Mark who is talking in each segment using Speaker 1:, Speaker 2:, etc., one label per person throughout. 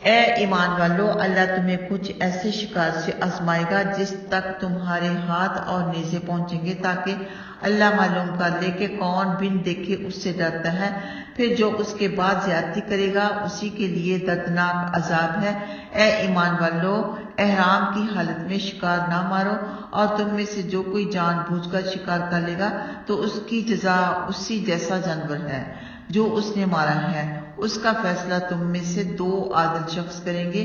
Speaker 1: اے ایمان والو، اللہ تمہیں کچھ ایسے شکار سے آزمائے گا جس تک تمہارے ہاتھ اور نیزے پہنچیں گے، تاکہ اللہ معلوم کر لے کہ کون بن دیکھے اس سے ڈرتا ہے، پھر جو اس کے بعد زیادتی کرے گا اسی کے لیے دردناک عذاب ہے۔ اے ایمان والو، احرام کی حالت میں شکار نہ مارو، اور تم میں سے جو کوئی جان بوجھ کر شکار کر لے گا تو اس کی جزا اسی جیسا جانور ہے جو اس نے مارا ہے۔ اس کا فیصلہ تم میں سے 2 عادل شخص کریں گے،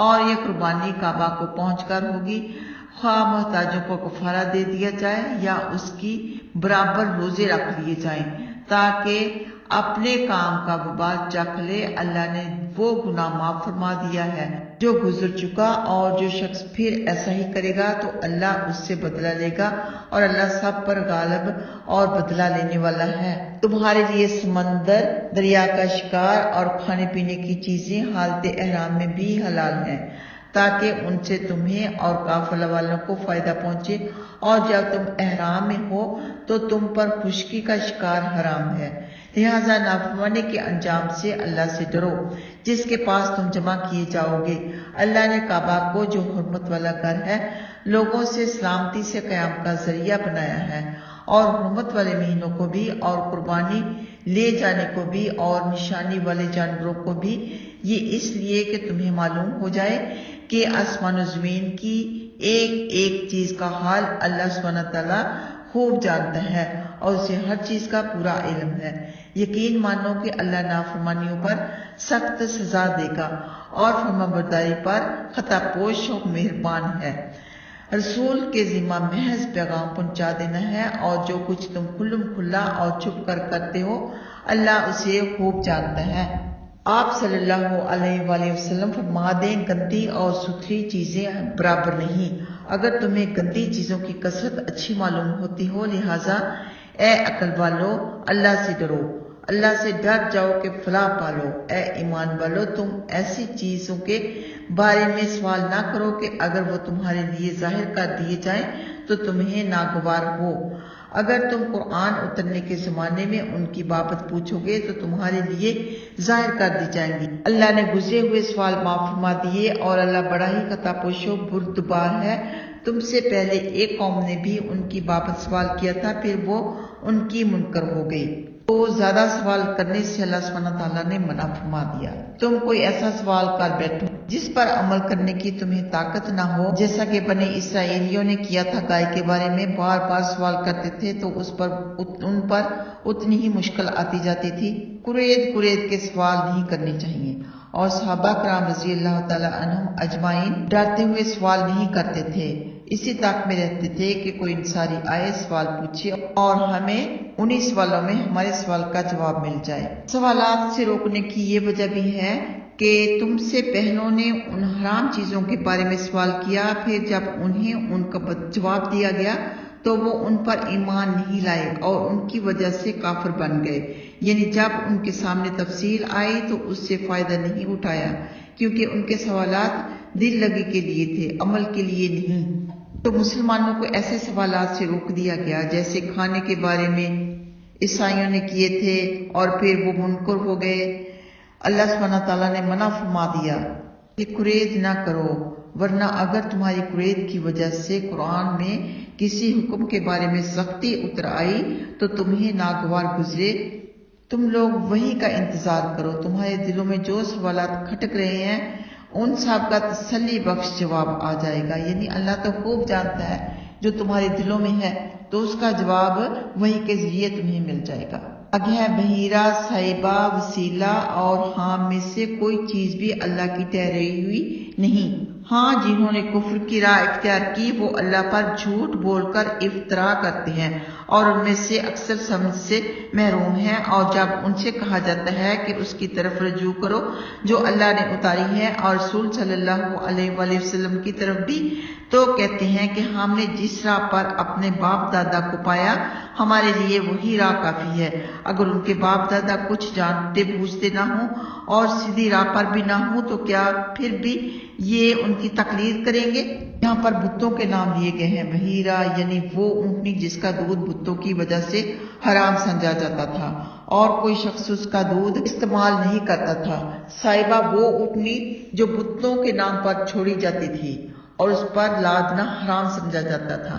Speaker 1: اور یہ قربانی کعبہ کو پہنچ کر ہوگی، خواہ محتاجوں کو کفارہ دے دیا جائے یا اس کی برابر روزے رکھ لیے جائیں، تاکہ اپنے کام کا وبال چکھ لے۔ اللہ نے وہ گناہ معاف فرما دیا ہے جو گزر چکا، اور جو شخص پھر ایسا ہی کرے گا تو اللہ اس سے بدلہ لے گا، اور اللہ سب پر غالب اور بدلہ لینے والا ہے۔ تمہارے لیے سمندر، دریا کا شکار اور کھانے پینے کی چیزیں حالت احرام میں بھی حلال ہیں، تاکہ ان سے تمہیں اور قافلہ والوں کو فائدہ پہنچے، اور جب تم احرام میں ہو تو تم پر خشکی کا شکار حرام ہے۔ لہذا نافرمانی کے انجام سے اللہ سے ڈرو جس کے پاس تم جمع کیے جاؤ گے۔ اللہ نے کعبہ کو، جو حرمت والا گھر ہے، لوگوں سے سلامتی سے قیام کا ذریعہ بنایا ہے، اور حرمت والے مہینوں کو بھی، اور قربانی لے جانے کو بھی، اور نشانی والے جانوروں کو بھی، یہ اس لیے کہ تمہیں معلوم ہو جائے کہ آسمان و زمین کی ایک ایک چیز کا حال اللہ سبحانہ تعالیٰ خوب جانتا ہے، اور اسے ہر چیز کا پورا علم ہے۔ یقین مانو کہ اللہ نافرمانیوں پر سخت سزا دے گا، اور فرمانبرداری پر خطا پوش و مہربان ہے۔ رسول کے ذمہ محض پیغام پہنچا دینا ہے، اور جو کچھ تم کھلم کھلا اور چھپ کر کرتے ہو اللہ اسے خوب جانتا ہے۔ آپ صلی اللہ علیہ وآلہ وسلم فرما دیں، گندی اور ستھری چیزیں برابر نہیں۔ اگر تمہیں گندی چیزوں کی کثرت اچھی معلوم ہوتی ہو، لہذا اے عقل والو، اللہ سے ڈرو، اللہ سے ڈر جاؤ کہ فلاح پالو۔ اے ایمان والو، تم ایسی چیزوں کے بارے میں سوال نہ کرو کہ اگر وہ تمہارے لیے ظاہر کر دیے جائیں تو تمہیں ناگوار ہو۔ اگر تم قرآن اترنے کے زمانے میں ان کی بابت پوچھو گے تو تمہارے لیے ظاہر کر دی جائیں گی۔ اللہ نے گزرے ہوئے سوال معاف فرما دیے، اور اللہ بڑا ہی خطا پوش و بردبار ہے۔ تم سے پہلے ایک قوم نے بھی ان کی بابت سوال کیا تھا، پھر وہ ان کی منکر ہو گئی، تو زیادہ سوال کرنے سے اللہ سبحانہ تعالیٰ نے منع فرما دیا۔ تم کوئی ایسا سوال کر بیٹھو جس پر عمل کرنے کی تمہیں طاقت نہ ہو، جیسا کہ بنی اسرائیلیوں نے کیا تھا۔ گائے کے بارے میں بار بار سوال کرتے تھے تو ان پر اتنی ہی مشکل آتی جاتی تھی۔ کرید کے سوال نہیں کرنے چاہیے، اور صحابہ کرام رضی اللہ تعالیٰ عنہم اجمعین ڈرتے ہوئے سوال نہیں کرتے تھے، اسی طاق میں رہتے تھے کہ کوئی انصاری آئے، سوال پوچھے، اور ہمیں انہی سوالوں میں ہمارے سوال کا جواب مل جائے۔ سوالات سے روکنے کی یہ وجہ بھی ہے کہ تم سے پہلوں نے ان حرام چیزوں کے بارے میں سوال کیا، پھر جب انہیں ان کا جواب دیا گیا تو وہ ان پر ایمان نہیں لائے اور ان کی وجہ سے کافر بن گئے، یعنی جب ان کے سامنے تفصیل آئی تو اس سے فائدہ نہیں اٹھایا، کیونکہ ان کے سوالات دل لگی کے لیے تھے، عمل کے لیے نہیں۔ تو مسلمانوں کو ایسے سوالات سے روک دیا گیا جیسے کھانے کے بارے میں عیسائیوں نے کیے تھے، اور پھر وہ منکر ہو گئے۔ اللہ سبحانہ تعالیٰ نے منع فرما دیا کہ کرید نہ کرو، ورنہ اگر تمہاری کرید کی وجہ سے قرآن میں کسی حکم کے بارے میں سختی اتر آئی تو تمہیں ناگوار گزرے، تم لوگ وہی کا انتظار کرو۔ تمہارے دلوں میں جو سوالات کھٹک رہے ہیں ان سب کا تسلی بخش جواب آ جائے گا، یعنی اللہ تو خوب جانتا ہے جو تمہارے دلوں میں ہے، تو اس کا جواب وہی کے ذریعے تمہیں مل جائے گا۔ اگہ بحیرہ، صحیبہ، وسیلہ اور حام میں سے کوئی چیز بھی اللہ کی ٹھہرائی ہوئی نہیں۔ ہاں، جنہوں نے کفر کی راہ اختیار کی وہ اللہ پر جھوٹ بول کر افطرا کرتے ہیں، اور ان میں سے اکثر سمجھ سے محروم ہیں، اور جب ان سے کہا جاتا ہے کہ اس کی طرف رجوع کرو جو اللہ نے اتاری ہے، اور رسول صلی اللہ علیہ وآلہ وسلم کی طرف بھی، تو کہتے ہیں کہ ہم نے جس راہ پر اپنے باپ دادا کو پایا ہمارے لیے وہی راہ کافی ہے۔ اگر ان کے باپ دادا کچھ جانتے بوجھتے نہ ہوں اور سیدھی راہ پر بھی نہ ہوں تو کیا پھر بھی یہ ان کی تقلید کریں گے؟ یہاں پر بتوں کے نام لیے گئے ہیں۔ بحیرہ یعنی وہ اونٹنی جس کا دودھ بتوں کی وجہ سے حرام سمجھا جاتا تھا اور کوئی شخص اس کا دودھ استعمال نہیں کرتا تھا۔ صائبہ وہ اونٹنی جو بتوں کے نام پر چھوڑی جاتی تھی اور اس پر لادنا حرام سمجھا جاتا تھا،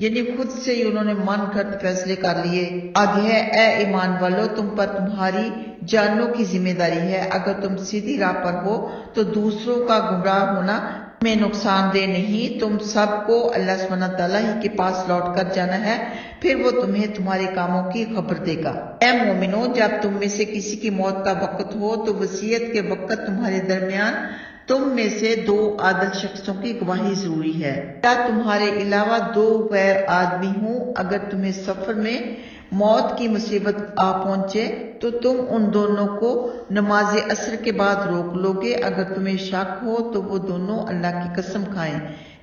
Speaker 1: یعنی خود سے ہی انہوں نے من گھڑت فیصلے کر لیے۔ آگے ہے، اے ایمان والو، تم پر تمہاری جانوں کی ذمہ داری ہے۔ اگر تم سیدھی راہ پر ہو تو دوسروں کا گمراہ ہونا تمہیں نقصان دہ نہیں۔ تم سب کو اللہ سبحانہ تعالیٰ ہی کے پاس لوٹ کر جانا ہے، پھر وہ تمہیں تمہارے کاموں کی خبر دے گا۔ اے مومنو، جب تم میں سے کسی کی موت کا وقت ہو تو وصیت کے وقت تمہارے درمیان تم میں سے 2 عادل شخصوں کی گواہی ضروری ہے۔ کیا تمہارے علاوہ 2 غیر آدمی ہوں؟ اگر تمہیں سفر میں موت کی مصیبت آ پہنچے تو تم ان دونوں کو نماز عصر کے بعد روک لو گے۔ اگر تمہیں شک ہو تو وہ دونوں اللہ کی قسم کھائیں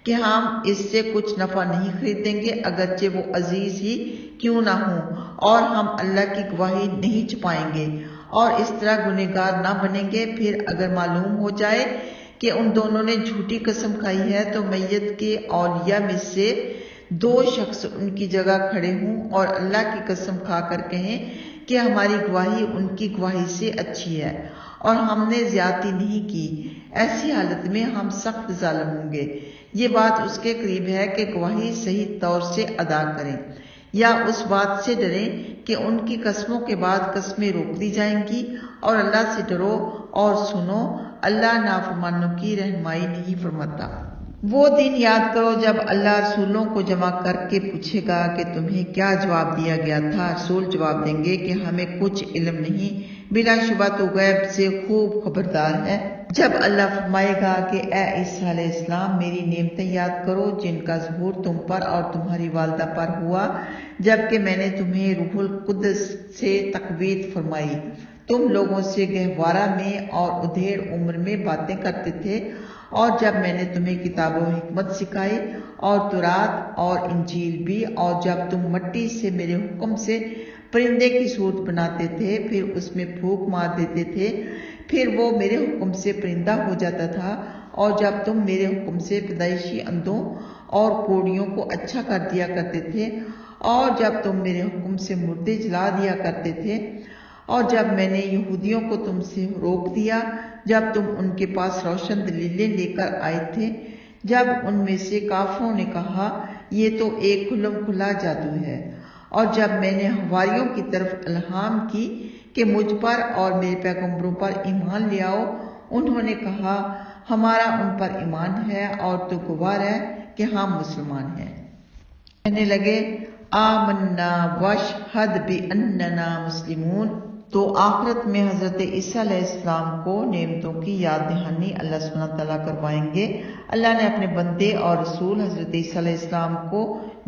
Speaker 1: کہ ہم اس سے کچھ نفع نہیں خریدیں گے، اگرچہ وہ عزیز ہی کیوں نہ ہوں، اور ہم اللہ کی گواہی نہیں چھپائیں گے اور اس طرح گنہگار نہ بنیں گے۔ پھر اگر معلوم ہو جائے کہ ان دونوں نے جھوٹی قسم کھائی ہے تو میت کے اولیاء میں سے 2 شخص ان کی جگہ کھڑے ہوں اور اللہ کی قسم کھا کر کہیں کہ ہماری گواہی ان کی گواہی سے اچھی ہے اور ہم نے زیادتی نہیں کی۔ ایسی حالت میں ہم سخت ظالم ہوں گے۔ یہ بات اس کے قریب ہے کہ گواہی صحیح طور سے ادا کریں یا اس بات سے ڈریں کہ ان کی قسموں کے بعد قسمیں روک دی جائیں گی، اور اللہ سے ڈرو اور سنو، اللہ نافرمانوں کی رہنمائی نہیں فرماتا۔ وہ دن یاد کرو جب اللہ رسولوں کو جمع کر کے پوچھے گا کہ تمہیں کیا جواب دیا گیا تھا۔ رسول جواب دیں گے کہ ہمیں کچھ علم نہیں، بلا شبہ تو غیب سے خوب خبردار ہے۔ جب اللہ فرمائے گا کہ اے عیسیٰ علیہ السلام، میری نعمتیں یاد کرو جن کا ظہور تم پر اور تمہاری والدہ پر ہوا جبکہ میں نے تمہیں روح القدس سے تقویت فرمائی۔ تم لوگوں سے گہوارہ میں اور ادھیڑ عمر میں باتیں کرتے تھے، اور جب میں نے تمہیں کتاب و حکمت سکھائی اور تورات اور انجیل بھی، اور جب تم مٹی سے میرے حکم سے پرندے کی صورت بناتے تھے، پھر اس میں پھونک مار دیتے تھے، پھر وہ میرے حکم سے پرندہ ہو جاتا تھا، اور جب تم میرے حکم سے پیدائشی اندھوں اور کوڑیوں کو اچھا کر دیا کرتے تھے، اور جب تم میرے حکم سے مردے جلا دیا کرتے تھے، اور جب میں نے یہودیوں کو تم سے روک دیا جب تم ان کے پاس روشن دلیلیں لے کر آئے تھے، جب ان میں سے کافروں نے کہا یہ تو ایک کھلم کھلا جادو ہے، اور جب میں نے حواریوں کی طرف الہام کی کہ مجھ پر اور میرے پیغمبروں پر ایمان لے آؤ، انہوں نے کہا ہمارا ان پر ایمان ہے اور تو گواہ ہے کہ ہم مسلمان ہیں۔ کہنے لگے آمنا واشہد باننا مسلمون۔ تو آخرت میں حضرت عیسیٰ علیہ السلام کو نعمتوں کی یاد دہانی اللہ سبحانہ تعالیٰ کروائیں گے۔ اللہ نے اپنے بندے اور رسول حضرت عیسیٰ علیہ السلام کو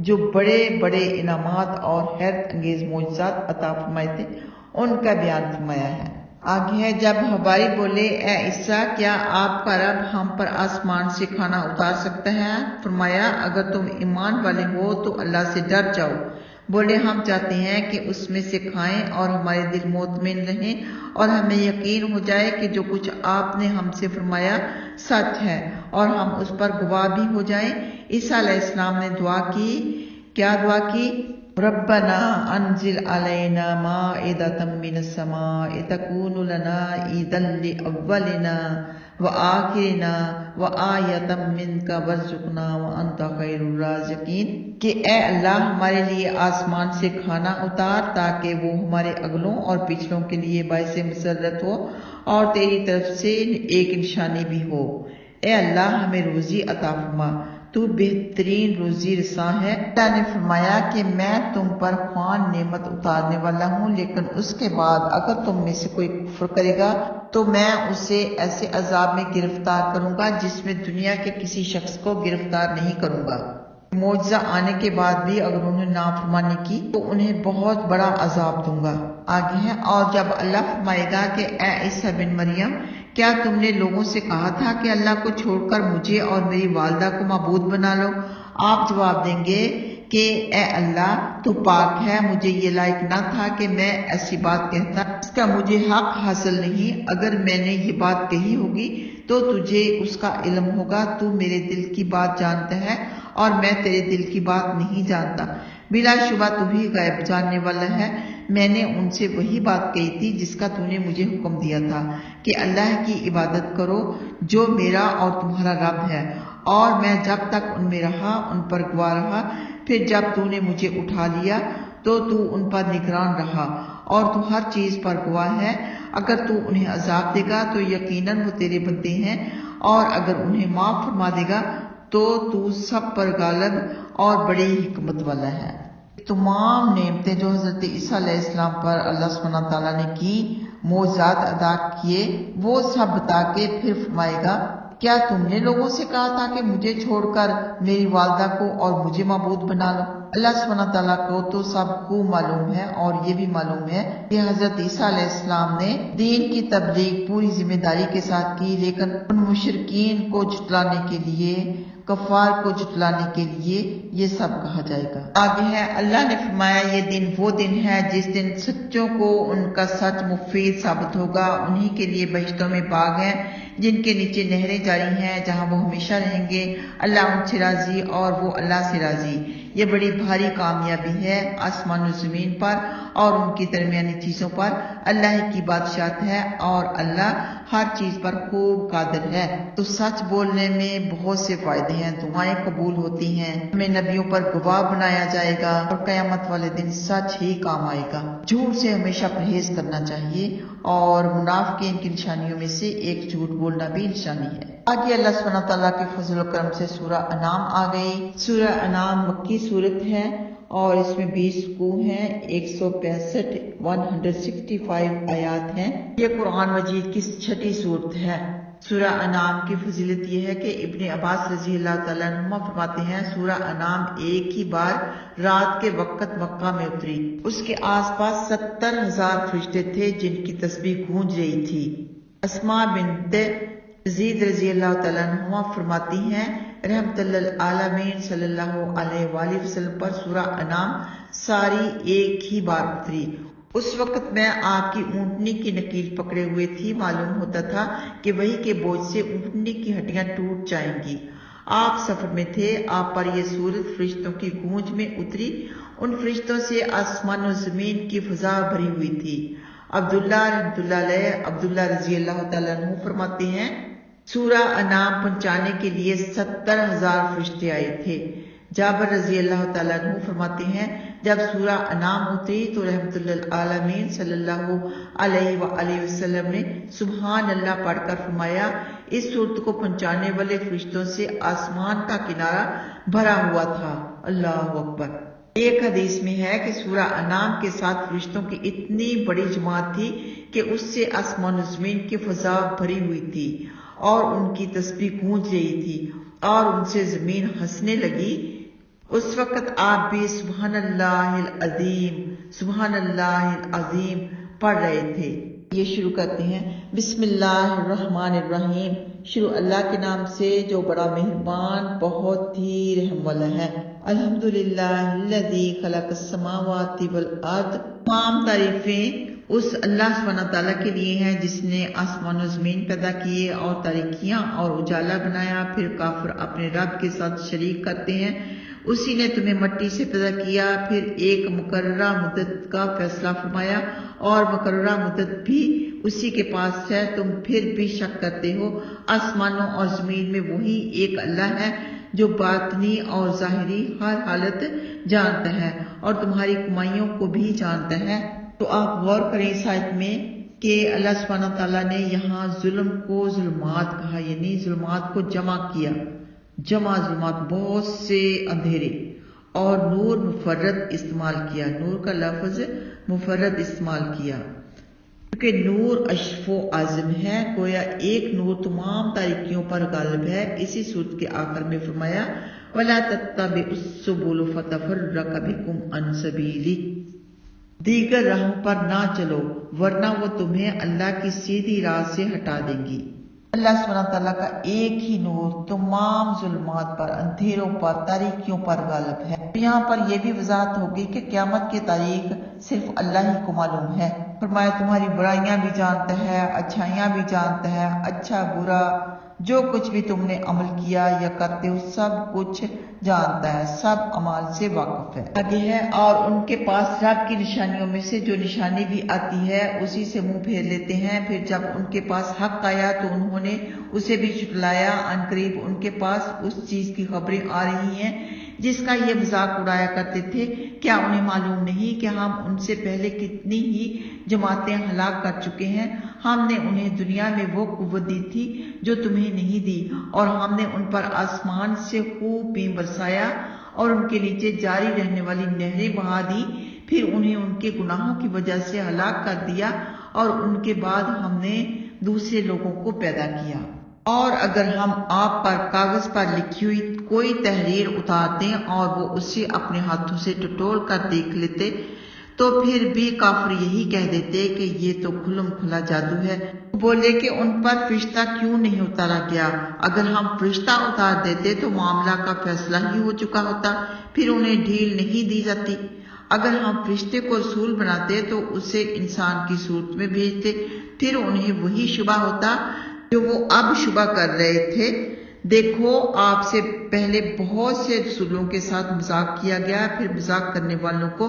Speaker 1: جو بڑے بڑے انعامات اور حیرت انگیز معجزات عطا فرمائے تھے ان کا بیان فرمایا ہے۔ آگے ہے، جب حواری بولے اے عیسیٰ، کیا آپ کا رب ہم پر آسمان سے کھانا اتار سکتا ہے؟ فرمایا اگر تم ایمان والے ہو تو اللہ سے ڈر جاؤ۔ بولے ہم چاہتے ہیں کہ اس میں سے کھائیں اور ہمارے دل مطمئن رہیں اور ہمیں یقین ہو جائے کہ جو کچھ آپ نے ہم سے فرمایا سچ ہے، اور ہم اس پر گواہ بھی ہو جائیں۔ عیسیٰ علیہ السلام نے دعا کی، کیا دعا کی؟ ربنا انزل علینا مائدۃ من السماء تکون لنا عیدا لاولنا وآخرنا وآیۃ منک وارزقنا وانت خیر الرازقین، کہ اے اللہ ہمارے لیے آسمان سے کھانا اتار تاکہ وہ ہمارے اگلوں اور پچھلوں کے لیے باعث مسرت ہو اور تیری طرف سے ایک نشانی بھی ہو۔ اے اللہ ہمیں روزی عطا فرما، تو بہترین روزی رساں ہے۔ اللہ نے فرمایا کہ میں تم پر خوان نعمت اتارنے والا ہوں، لیکن اس کے بعد اگر تم میں سے کوئی کفر کرے گا تو میں اسے ایسے عذاب میں گرفتار کروں گا جس میں دنیا کے کسی شخص کو گرفتار نہیں کروں گا۔ معجزہ آنے کے بعد بھی اگر انہوں نے نافرمانی کی تو انہیں بہت بڑا عذاب دوں گا۔ آگے ہے، اور جب اللہ فرمائے گا کہ اے عیسیٰ بن مریم، کیا تم نے لوگوں سے کہا تھا کہ اللہ کو چھوڑ کر مجھے اور میری والدہ کو معبود بنا لو؟ آپ جواب دیں گے کہ اے اللہ تو پاک ہے، مجھے یہ لائق نہ تھا کہ میں ایسی بات کہتا، اس کا مجھے حق حاصل نہیں۔ اگر میں نے یہ بات کہی ہوگی تو تجھے اس کا علم ہوگا۔ تو میرے دل کی بات جانتا ہے اور میں تیرے دل کی بات نہیں جانتا۔ بلا شبہ تو ہی غیب جاننے والا ہے۔ میں نے ان سے وہی بات کہی تھی جس کا تو نے مجھے حکم دیا تھا کہ اللہ کی عبادت کرو جو میرا اور تمہارا رب ہے، اور میں جب تک ان میں رہا ان پر گواہ رہا، پھر جب تو نے مجھے اٹھا لیا تو ان پر نگران رہا، اور تو ہر چیز پر گواہ ہے۔ اگر تو انہیں عذاب دے گا تو یقیناً وہ تیرے بندے ہیں، اور اگر انہیں معاف فرما دے گا تو سب پر غالب اور بڑی حکمت والا ہے۔ تمام نعمتیں جو حضرت عیسیٰ علیہ السلام پر اللہ سبحانہ تعالیٰ نے کی، معجزات ادا کیے، وہ سب بتا کے پھر فرمائے گا کیا تم نے لوگوں سے کہا تھا کہ مجھے چھوڑ کر میری والدہ کو اور مجھے معبود بنا لو؟ اللہ سبحانہ تعالیٰ کو تو سب کو معلوم ہے، اور یہ بھی معلوم ہے کہ حضرت عیسیٰ علیہ السلام نے دین کی تبلیغ پوری ذمہ داری کے ساتھ کی، لیکن ان مشرکین کو جھٹلانے کے لیے، کفار کو جھٹلانے کے لیے یہ سب کہا جائے گا۔ آگے ہے اللہ نے فرمایا یہ دن وہ دن ہے جس دن سچوں کو ان کا سچ مفید ثابت ہوگا۔ انہی کے لیے بہشتوں میں باغ ہیں جن کے نیچے نہریں جاری ہیں، جہاں وہ ہمیشہ رہیں گے۔ اللہ ان سے راضی اور وہ اللہ سے راضی۔ یہ بڑی بھاری کامیابی ہے آسمان و زمین پر اور ان کی درمیانی چیزوں پر۔ اللہ کی بادشاہت ہے اور اللہ ہر چیز پر خوب قادر ہے۔ تو سچ بولنے میں بہت سے فائدے ہیں، دعائیں قبول ہوتی ہیں، ہمیں نبیوں پر گواہ بنایا جائے گا، اور قیامت والے دن سچ ہی کام آئے گا۔ جھوٹ سے ہمیشہ پرہیز کرنا چاہیے، اور منافقین کی نشانیوں میں سے ایک جھوٹ بولنا بھی نشانی ہے۔ آگے اللہ سبحانہ تعالیٰ کے فضل و کرم سے سورہ انعام آ گئی۔ سورہ انعام مکی صورت ہے اور اس میں 20 رکوع ہیں، 165 آیات ہیں۔ یہ قرآن مجید کی 6ٹھی صورت ہے۔ سورہ انعام کی فضیلت یہ ہے کہ ابن عباس رضی اللہ تعالیٰ عنہما فرماتے ہیں سورہ انعام ایک ہی بار رات کے وقت مکہ میں اتری۔ اس کے آس پاس 70,000 فرشتے تھے جن کی تسبیح گونج رہی تھی۔ اسماء بنت یزید رضی اللہ تعالیٰ عنہما فرماتی ہیں رحمت للعالمین صلی اللہ علیہ وآلہ وسلم پر سورہ انعام ساری ایک ہی بار اتری۔ اس وقت میں آپ کی اونٹنی کی نکیل پکڑے ہوئے تھی، معلوم ہوتا تھا کہ وحی کے بوجھ سے اونٹنی کی ہڈیاں ٹوٹ جائیں گی۔ آپ سفر میں تھے، آپ پر یہ سورت فرشتوں کی گونج میں اتری۔ ان فرشتوں سے آسمان و زمین کی فضا بھری ہوئی تھی۔ عبداللہ رحمۃ اللہ علیہ عبداللہ رضی اللہ تعالیٰ عنہ فرماتے ہیں سورہ انعام پہنچانے کے لیے 70,000 فرشتے آئے تھے۔ جابر رضی اللہ تعالیٰ عنہ فرماتے ہیں جب سورہ انعام اتری تو رحمت للعالمین صلی اللہ علیہ وآلہ وسلم نے سبحان اللہ پڑھ کر فرمایا اس صورت کو پہنچانے والے فرشتوں سے آسمان کا کنارہ بھرا ہوا تھا۔ اللہ اکبر۔ ایک حدیث میں ہے کہ سورہ انعام کے ساتھ فرشتوں کی اتنی بڑی جماعت تھی کہ اس سے آسمان و زمین کی فضا بھری ہوئی تھی اور ان کی تسبیح گونج رہی تھی اور ان سے زمین ہنسنے لگی۔ اس وقت آپ بھی سبحان اللہ العظیم سبحان اللہ العظیم پڑھ رہے تھے۔ یہ شروع کرتے ہیں بسم اللہ الرحمن الرحیم، شروع اللہ کے نام سے جو بڑا مہربان بہت ہی رحم والا ہے۔ الحمدللہ الذی خلق السماوات والارض، تمام تعریفیں اس اللہ سبحانہ تعالیٰ کے لیے ہیں جس نے آسمان و زمین پیدا کیے اور تاریکیاں اور اجالا بنایا۔ پھر کافر اپنے رب کے ساتھ شریک کرتے ہیں۔ اسی نے تمہیں مٹی سے پیدا کیا، پھر ایک مقررہ مدت کا فیصلہ فرمایا اور مقررہ مدت بھی اسی کے پاس ہے، تم پھر بھی شک کرتے ہو۔ آسمانوں اور زمین میں وہی ایک اللہ ہے جو باطنی اور ظاہری ہر حالت جانتا ہے اور تمہاری کمائیوں کو بھی جانتا ہے۔ تو آپ غور کریں اس آیت میں کہ اللہ سبحانہ تعالیٰ نے یہاں ظلم کو ظلمات کہا، یعنی ظلمات کو جمع کیا، جمع ظلمات بہت سے اندھیرے، اور نور مفرد استعمال کیا، نور کا لفظ مفرد استعمال کیا کیونکہ نور اشرف و اعظم ہے، گویا ایک نور تمام تاریکیوں پر غالب ہے۔ اسی صورت کے آخر میں فرمایا وَلَا تَتَّبِعُوا السُّبُلَ فَتَفَرَّقَ بِكُمْ عَنْ سَبِيلِهِ، دیگر راہوں پر نہ چلو ورنہ وہ تمہیں اللہ کی سیدھی راہ سے ہٹا دیں گی۔ اللہ سبحانہ تعالیٰ کا ایک ہی نور تمام ظلمات پر، اندھیروں پر، تاریکیوں پر غالب ہے۔ یہاں پر یہ بھی وضاحت ہوگی کہ قیامت کی تاریخ صرف اللہ ہی کو معلوم ہے۔ فرمایا تمہاری برائیاں بھی جانتا ہے، اچھائیاں بھی جانتا ہے، اچھا برا جو کچھ بھی تم نے عمل کیا یا کرتے ہو سب کچھ جانتا ہے، سب اعمال سے واقف ہے۔ آگے ہے، اور ان کے پاس رب کی نشانیوں میں سے جو نشانی بھی آتی ہے اسی سے منہ پھیر لیتے ہیں، پھر جب ان کے پاس حق آیا تو انہوں نے اسے بھی جھٹلایا۔ عنقریب ان کے پاس اس چیز کی خبریں آ رہی ہیں جس کا یہ مذاق اڑایا کرتے تھے۔ کیا انہیں معلوم نہیں کہ ہم ان سے پہلے کتنی ہی جماعتیں ہلاک کر چکے ہیں؟ ہم نے انہیں دنیا میں وہ قوت دی تھی جو تمہیں نہیں دی، اور ہم نے ان پر آسمان سے خوب بیں برسایا اور ان کے نیچے جاری رہنے والی نہریں بہا دی، پھر انہیں ان کے گناہوں کی وجہ سے ہلاک کر دیا، اور ان کے بعد ہم نے دوسرے لوگوں کو پیدا کیا۔ اور اگر ہم آپ پر کاغذ پر لکھی ہوئی کوئی تحریر اتار دیں اور وہ اسے اپنے ہاتھوں سے ٹٹول کر دیکھ لیتے تو پھر بھی کافر یہی کہہ دیتے کہ یہ تو کھلم کھلا جادو ہے۔ بولے کہ ان پر فرشتہ کیوں نہیں اتارا گیا؟ اگر ہم فرشتہ اتار دیتے تو معاملہ کا فیصلہ ہی ہو چکا ہوتا، پھر انہیں ڈھیل نہیں دی جاتی۔ اگر ہم فرشتے کو رسول بناتے تو اسے انسان کی صورت میں بھیجتے، پھر انہیں وہی شبہ ہوتا جو وہ اب شبہ کر رہے تھے۔ دیکھو، آپ سے پہلے بہت سے رسولوں کے ساتھ مذاق کیا گیا، پھر مذاق کرنے والوں کو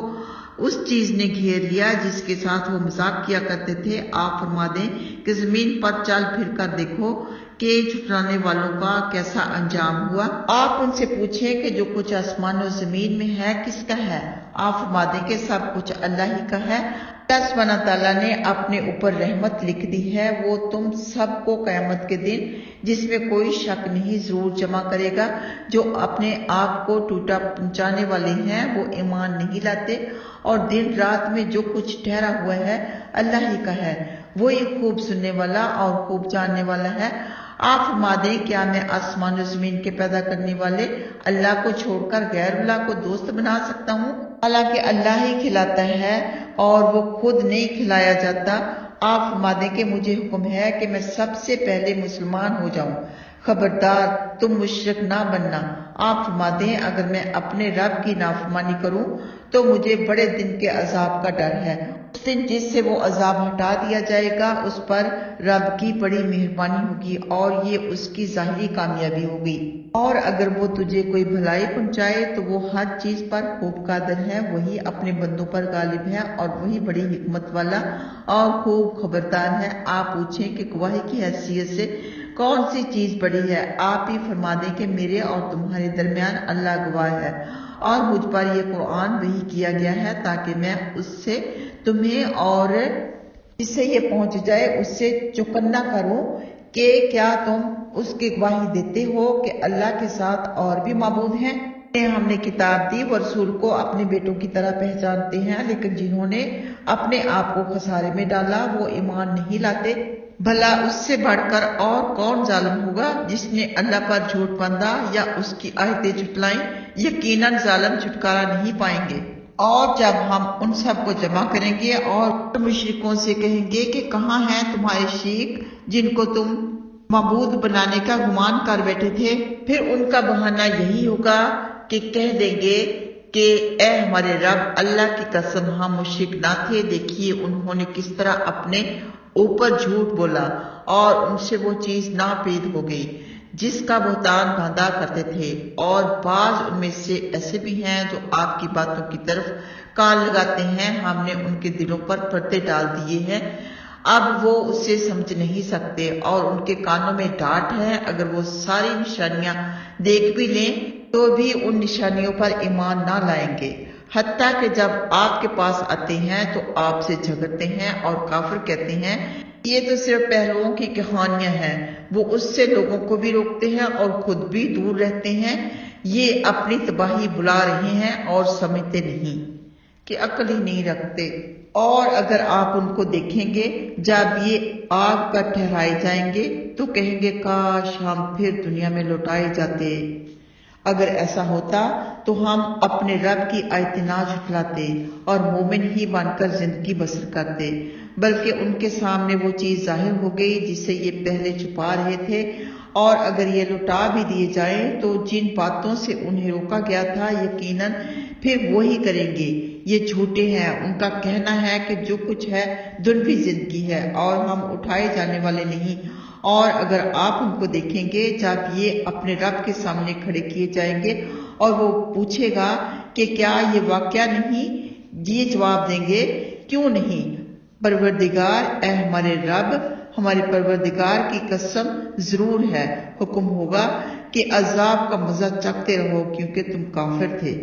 Speaker 1: اس چیز نے گھیر لیا جس کے ساتھ وہ مذاق کیا کرتے تھے۔ آپ فرما دیں کہ زمین پر چل پھر کر دیکھو کہ جھٹلانے والوں کا کیسا انجام ہوا۔ آپ ان سے پوچھیں کہ جو کچھ آسمان و زمین میں ہے کس کا ہے؟ آپ فرما دیں کہ سب کچھ اللہ ہی کا ہے۔ اللہ سبحانہ تعالیٰ نے اپنے اوپر رحمت لکھ دی ہے، وہ تم سب کو قیامت کے دن جس میں کوئی شک نہیں ضرور جمع کرے گا۔ جو اپنے آپ کو ٹوٹا پہنچانے والے ہیں وہ ایمان نہیں لاتے، اور دن رات میں جو کچھ ٹھہرا ہوا ہے اللہ ہی کا ہے، وہی خوب سننے والا اور خوب جاننے والا ہے۔ آپ فرما دیں کیا میں آسمان و زمین کے پیدا کرنے والے اللہ کو چھوڑ کر غیر اللہ کو دوست بنا سکتا ہوں؟ حالانکہ اللہ ہی کھلاتا ہے اور وہ خود نہیں کھلایا جاتا۔ آپ فرما دیں کہ مجھے حکم ہے کہ میں سب سے پہلے مسلمان ہو جاؤں، خبردار تم مشرک نہ بننا۔ آپ فرما دیں اگر میں اپنے رب کی نافرمانی کروں تو مجھے بڑے دن کے عذاب کا ڈر ہے، اس دن جس سے وہ عذاب ہٹا دیا جائے گا اس پر رب کی بڑی مہربانی ہوگی اور یہ اس کی ظاہری کامیابی ہوگی۔ اور اگر وہ تجھے کوئی بھلائی پہنچائے تو وہ ہر چیز پر خوب قادر ہے، وہی اپنے بندوں پر غالب ہے اور وہی بڑی حکمت والا اور خوب خبردار ہے۔ آپ پوچھیں کہ گواہی کی حیثیت سے کون سی چیز بڑی ہے؟ آپ ہی فرما دیں کہ میرے اور تمہارے درمیان اللہ گواہ ہے، اور مجھ پر یہ قرآن وحی کیا گیا ہے تاکہ میں اس سے تمہیں اور جس سے یہ پہنچ جائے اس سے چوکنا کروں کہ کیا تم اس کی گواہی دیتے ہو کہ اللہ کے ساتھ اور بھی معبود ہیں؟ ہم نے کتاب دی، وہ رسول کو اپنے بیٹوں کی طرح پہچانتے ہیں، لیکن جنہوں نے اپنے آپ کو خسارے میں ڈالا وہ ایمان نہیں لاتے۔ بھلا اس سے بڑھ کر اور کون ظالم ہوگا جس نے اللہ پر جھوٹ باندھا یا اس کی آیتیں جھٹلائیں؟ یقیناً ظالم چھٹکارا نہیں پائیں گے۔ اور جب ہم ان سب کو جمع کریں گے اور مشرکوں سے کہیں گے کہ کہاں ہیں تمہارے شریک جن کو تم معبود بنانے کا گمان کر بیٹھے تھے، پھر ان کا بہانہ یہی ہوگا کہ کہہ دیں گے کہ اے ہمارے رب، اللہ کی قسم ہم مشرک نہ تھے۔ دیکھیے انہوں نے کس طرح اپنے اوپر جھوٹ بولا اور ان سے وہ چیز ناپید ہو گئی جس کا بہتان باندھا کرتے تھے، اور بعض ان میں سے ایسے بھی ہیں جو آپ کی باتوں کی طرف کان لگاتے ہیں۔ ہم نے ان کے دلوں پر پردے ڈال دیے ہیں، اب وہ اسے سمجھ نہیں سکتے، اور ان کے کانوں میں ڈانٹ ہے۔ اگر وہ ساری نشانیاں دیکھ بھی لیں تو بھی ان نشانیوں پر ایمان نہ لائیں گے، حتیٰ کہ جب آپ کے پاس آتے ہیں تو آپ سے جھگڑتے ہیں اور کافر کہتے ہیں یہ تو صرف پہلوؤں کی کہانیاں ہیں۔ وہ اس سے لوگوں کو بھی روکتے ہیں اور خود بھی دور رہتے ہیں۔ یہ اپنی تباہی بلا رہے ہیں اور سمجھتے نہیں کہ عقل ہی نہیں رکھتے۔ اور اگر آپ ان کو دیکھیں گے جب یہ آگ پر ٹھہرائے جائیں گے تو کہیں گے کاش ہم پھر دنیا میں لوٹائے جاتے۔ اگر ایسا ہوتا تو ہم اپنے رب کی آیتیں نہ جھٹلاتے اور مومن ہی بن کر زندگی بسر کرتے، بلکہ ان کے سامنے وہ چیز ظاہر ہو گئی جسے یہ پہلے چھپا رہے تھے۔ اور اگر یہ لوٹا بھی دیے جائیں تو جن باتوں سے انہیں روکا گیا تھا یقیناً پھر وہی کریں گے۔ یہ جھوٹے ہیں، ان کا کہنا ہے کہ جو کچھ ہے دنیوی زندگی ہے اور ہم اٹھائے جانے والے نہیں، اور اگر آپ ان کو دیکھیں گے جب یہ اپنے رب کے سامنے کھڑے کیے جائیں گے اور وہ پوچھے گا کہ کیا یہ واقعہ نہیں، یہ جواب دیں گے کیوں نہیں، پروردگار اے ہمارے رب، ہمارے پروردگار کی قسم ضرور ہے، حکم ہوگا کہ عذاب کا مزہ چکھتے رہو کیونکہ تم کافر تھے۔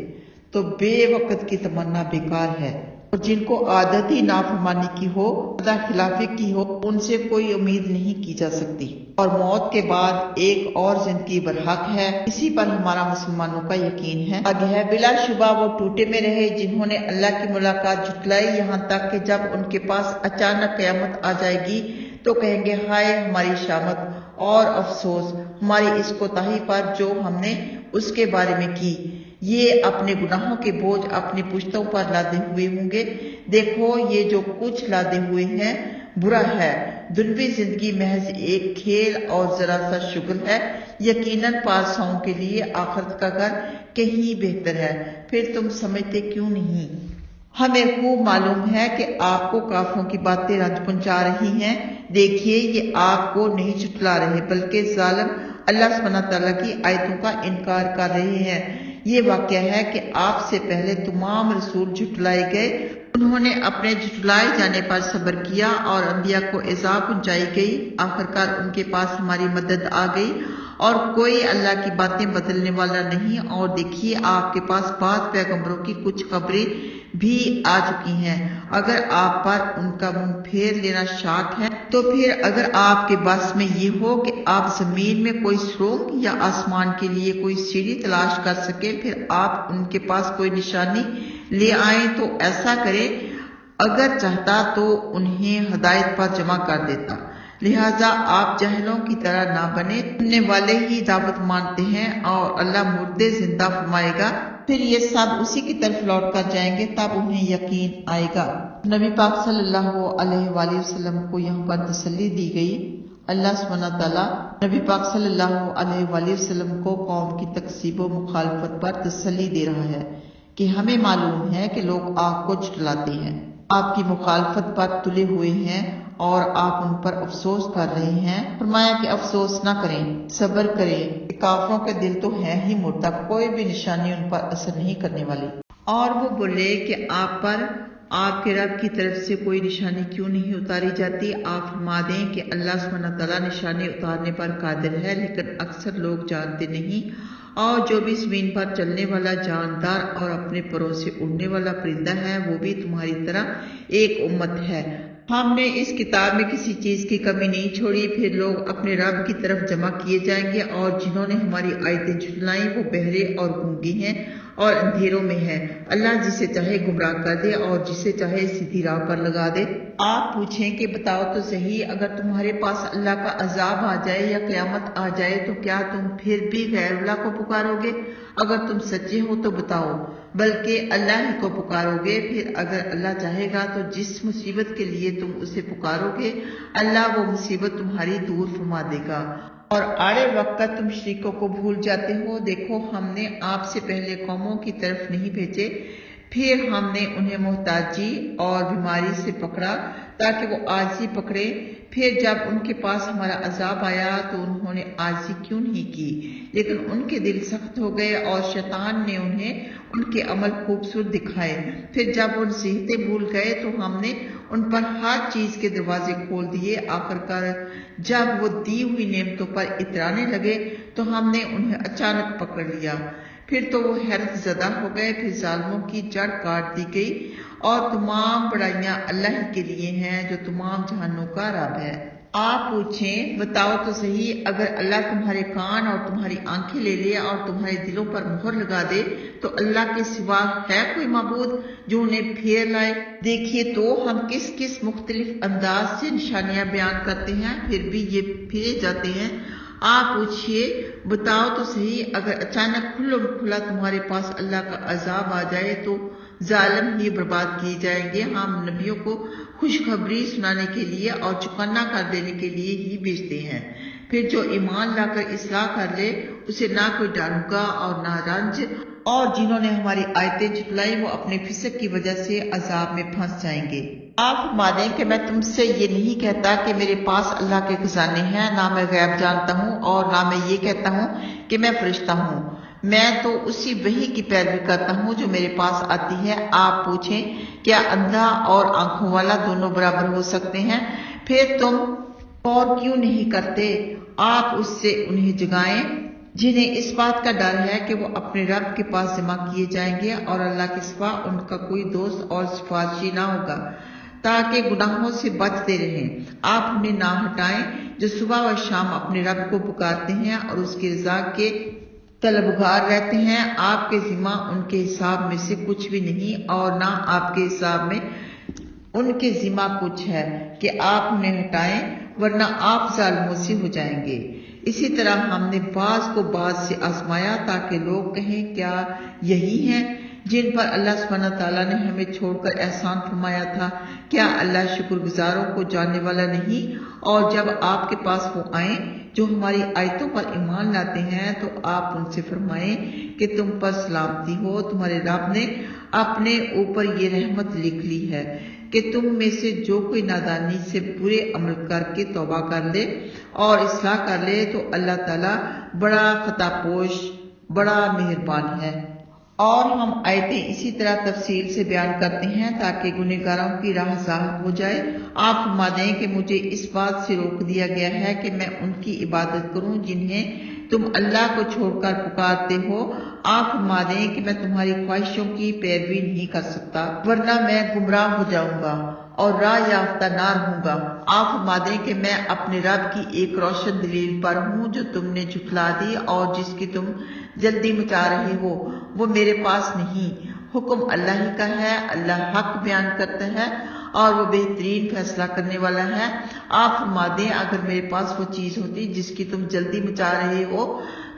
Speaker 1: تو بے وقت کی تمنا بیکار ہے، اور جن کو عادت ہی نافرمانی کی ہو، وعدہ خلافی کی ہو، ان سے کوئی امید نہیں کی جا سکتی۔ اور موت کے بعد ایک اور زندگی برحق ہے، اسی پر ہمارا مسلمانوں کا یقین ہے۔ آگے ہے، بلا شبہ وہ ٹوٹے میں رہے جنہوں نے اللہ کی ملاقات جھٹلائی، یہاں تک کہ جب ان کے پاس اچانک قیامت آ جائے گی تو کہیں گے ہائے ہماری شامت، اور افسوس ہماری اس کوتاہی پر جو ہم نے اس کے بارے میں کی۔ یہ اپنے گناہوں کے بوجھ اپنی پشتوں پر لادے ہوئے ہوں گے۔ دیکھو یہ جو کچھ لادے ہوئے ہیں برا ہے، دنیوی زندگی محض ایک کھیل اور ذرا سا شغل ہے، یقیناً پاساؤں کے لیے آخرت کا گھر کہیں بہتر ہے، پھر تم سمجھتے کیوں نہیں؟ ہمیں خوب معلوم ہے کہ آپ کو کافروں کی باتیں رنج پہنچا رہی ہیں، دیکھیے یہ آپ کو نہیں جھٹلا رہے بلکہ ظالم اللہ سبحانہ تعالیٰ کی آیتوں کا انکار کر رہے ہیں۔ یہ واقعہ ہے کہ آپ سے پہلے تمام رسول جھٹلائے گئے، انہوں نے اپنے جھٹلائے جانے پر صبر کیا اور انبیاء کو ایذا پہنچائی گئی، آخرکار ان کے پاس ہماری مدد آ گئی اور کوئی اللہ کی باتیں بدلنے والا نہیں۔ اور دیکھیے آپ کے پاس بعض پیغمبروں کی کچھ خبریں بھی آ چکی ہیں، اگر آپ پر ان کا منہ پھیر لینا شاک ہے تو پھر اگر آپ کے بس میں یہ ہو کہ آپ زمین میں کوئی سرنگ یا آسمان کے لیے کوئی سیڑھی تلاش کر سکیں، پھر آپ ان کے پاس کوئی نشانی لے آئیں تو ایسا کریں، اگر چاہتا تو انہیں ہدایت پر جمع کر دیتا۔ لہٰذا آپ جاہلوں کی طرح نہ بنے، سننے والے ہی دعوت مانتے ہیں اور اللہ مردے زندہ فرمائے گا، پھر یہ سب اسی کی طرف لوٹ کر جائیں گے، تب انہیں یقین آئے گا۔ نبی پاک صلی اللہ علیہ وآلہ وسلم کو یہاں پر تسلی دی گئی۔ اللہ سبحانہ تعالیٰ نبی پاک صلی اللہ علیہ وآلہ وسلم کو قوم کی تکذیب و مخالفت پر تسلی دے رہا ہے کہ ہمیں معلوم ہے کہ لوگ آپ کو جھٹلاتے ہیں، آپ کی مخالفت پر تلے ہوئے ہیں اور آپ ان پر افسوس کر رہے ہیں۔ فرمایا کہ افسوس نہ کریں، صبر کریں، کہ کافروں کے دل تو ہیں ہی مردہ، کوئی بھی نشانی ان پر اثر نہیں کرنے والی۔ اور وہ بولے کہ آپ پر آپ کے رب کی طرف سے کوئی نشانی کیوں نہیں اتاری جاتی؟ آپ فرما دیں کہ اللہ سبحانہ تعالیٰ نشانی اتارنے پر قادر ہے، لیکن اکثر لوگ جانتے نہیں۔ اور جو بھی زمین پر چلنے والا جاندار اور اپنے پروں سے اڑنے والا پرندہ ہے وہ بھی تمہاری طرح ایک امت ہے۔ ہم نے اس کتاب میں کسی چیز کی کمی نہیں چھوڑی۔ پھر لوگ اپنے رب کی طرف جمع کیے جائیں گے، اور جنہوں نے ہماری آیتیں جھٹلائیں وہ بہرے اور گونگے ہیں اور اندھیروں میں ہیں۔ اللہ جسے چاہے گمراہ کر دے اور جسے چاہے سیدھی راہ پر لگا دے۔ آپ پوچھیں کہ بتاؤ تو صحیح، اگر تمہارے پاس اللہ کا عذاب آ جائے یا قیامت آ جائے تو کیا تم پھر بھی غیر اللہ کو پکارو گے؟ اگر تم سچے ہو تو بتاؤ، بلکہ اللہ ہی کو پکارو گے۔ پھر اگر اللہ چاہے گا تو جس مصیبت کے لیے تم اسے پکارو گے اللہ وہ مصیبت تمہاری دور فرما دے گا۔ اور آڑے وقت تم شریکوں کو بھول جاتے ہو۔ دیکھو ہم نے آپ سے پہلے قوموں کی طرف نہیں بھیجے، پھر ہم نے انہیں محتاجی اور بیماری سے پکڑا تاکہ وہ عاجزی پکڑے، پھر جب ان کے پاس ہمارا عذاب آیا تو انہوں نے عاجزی کیوں نہیں کی، لیکن ان کے دل سخت ہو گئے اور شیطان نے انہیں ان کے عمل خوبصورت دکھائے۔ پھر جب وہ نصیحتیں بھول گئے تو ہم نے ان پر ہر چیز کے دروازے کھول دیے۔ آخرکار جب وہ دی ہوئی نعمتوں پر اترانے لگے تو ہم نے انہیں اچانک پکڑ لیا، پھر تو وہ حیرت زدہ ہو گئے۔ پھر ظالموں کی جڑ کاٹ دی گئی، اور تمام بڑائیاں اللہ ہی کے لیے ہیں جو تمام جہانوں کا رب ہے۔ آپ پوچھیں بتاؤ تو صحیح، اگر اللہ تمہارے کان اور تمہاری آنکھیں لے لے اور تمہارے دلوں پر مہر لگا دے تو اللہ کے سوا ہے کوئی معبود جو انہیں پھیر لائے؟ دیکھیے تو ہم کس کس مختلف انداز سے نشانیاں بیان کرتے ہیں، پھر بھی یہ پھرے جاتے ہیں۔ آپ پوچھئے بتاؤ تو صحیح، اگر اچانک کھلا تمہارے پاس اللہ کا عذاب آ جائے تو ظالم ہی برباد کیے جائیں گے۔ ہم نبیوں کو خوشخبری سنانے کے لیے اور چوکنا کر دینے کے لیے ہی بھیجتے ہیں، پھر جو ایمان لا کر اصلاح کر لے اسے نہ کوئی ڈر ہوگا اور نہ رنج، اور جنہوں نے ہماری آیتیں جھٹلائی وہ اپنے فسق کی وجہ سے عذاب میں پھنس جائیں گے۔ آپ فرما دیں کہ میں تم سے یہ نہیں کہتا کہ میرے پاس اللہ کے خزانے ہیں، نہ میں غیب جانتا ہوں اور نہ میں یہ کہتا ہوں کہ میں فرشتہ ہوں۔ میں تو اسی وحی کی پیروی کرتا ہوں جو میرے پاس آتی ہے۔ آپ پوچھیں کیا اندھا اور آنکھوں والا دونوں برابر ہو سکتے ہیں؟ پھر تم غور کیوں نہیں کرتے؟ آپ اس سے انہیں جگائیں جنہیں اس بات کا ڈر ہے کہ وہ اپنے رب کے پاس جمع کیے جائیں گے اور اللہ کے سوا ان کا کوئی دوست اور سفارشی نہ ہوگا، تاکہ گناہوں سے بچتے رہیں۔ آپ انہیں نہ ہٹائیں جو صبح و شام اپنے رب کو پکارتے ہیں اور اس کی رضا کے طلبگار رہتے ہیں۔ آپ کے ذمہ ان کے حساب میں سے کچھ بھی نہیں اور نہ آپ کے حساب میں ان کے ذمہ کچھ ہے کہ آپ انہیں ہٹائیں، ورنہ آپ ظالموں سے ہو جائیں گے۔ اسی طرح ہم نے بعض کو بعض سے آزمایا تاکہ لوگ کہیں کیا یہی ہیں جن پر اللہ سبحانہ تعالیٰ نے ہمیں چھوڑ کر احسان فرمایا تھا؟ کیا اللہ شکر گزاروں کو جاننے والا نہیں؟ اور جب آپ کے پاس وہ آئیں جو ہماری آیتوں پر ایمان لاتے ہیں تو آپ ان سے فرمائیں کہ تم پر سلامتی ہو، تمہارے رب نے اپنے اوپر یہ رحمت لکھ لی ہے کہ تم میں سے جو کوئی نادانی سے برے عمل کر کے توبہ کر لے اور اصلاح کر لے تو اللہ تعالیٰ بڑا خطا پوش، بڑا مہربان ہے۔ اور ہم آیتیں اسی طرح تفصیل سے بیان کرتے ہیں تاکہ گنہگاروں کی راہ ظاہر ہو جائے۔ آپ فرما دیں کہ مجھے اس بات سے روک دیا گیا ہے کہ میں ان کی عبادت کروں جنہیں تم اللہ کو چھوڑ کر پکارتے ہو۔ آپ فرما دیں کہ میں تمہاری خواہشوں کی پیروی نہیں کر سکتا، ورنہ میں گمراہ ہو جاؤں گا اور راہ یافتہ نہ رہوں گا۔ آپ فرما دیں کہ میں اپنے رب کی ایک روشن دلیل پر ہوں جو تم نے جھٹلا دی اور جس کی تم جلدی مچا رہے ہو، وہ میرے پاس نہیں، حکم اللہ ہی کا ہے۔ اللہ حق بیان کرتا ہے اور وہ بہترین فیصلہ کرنے والا ہے۔ آپ فرما دیں اگر میرے پاس وہ چیز ہوتی جس کی تم جلدی مچا رہے ہو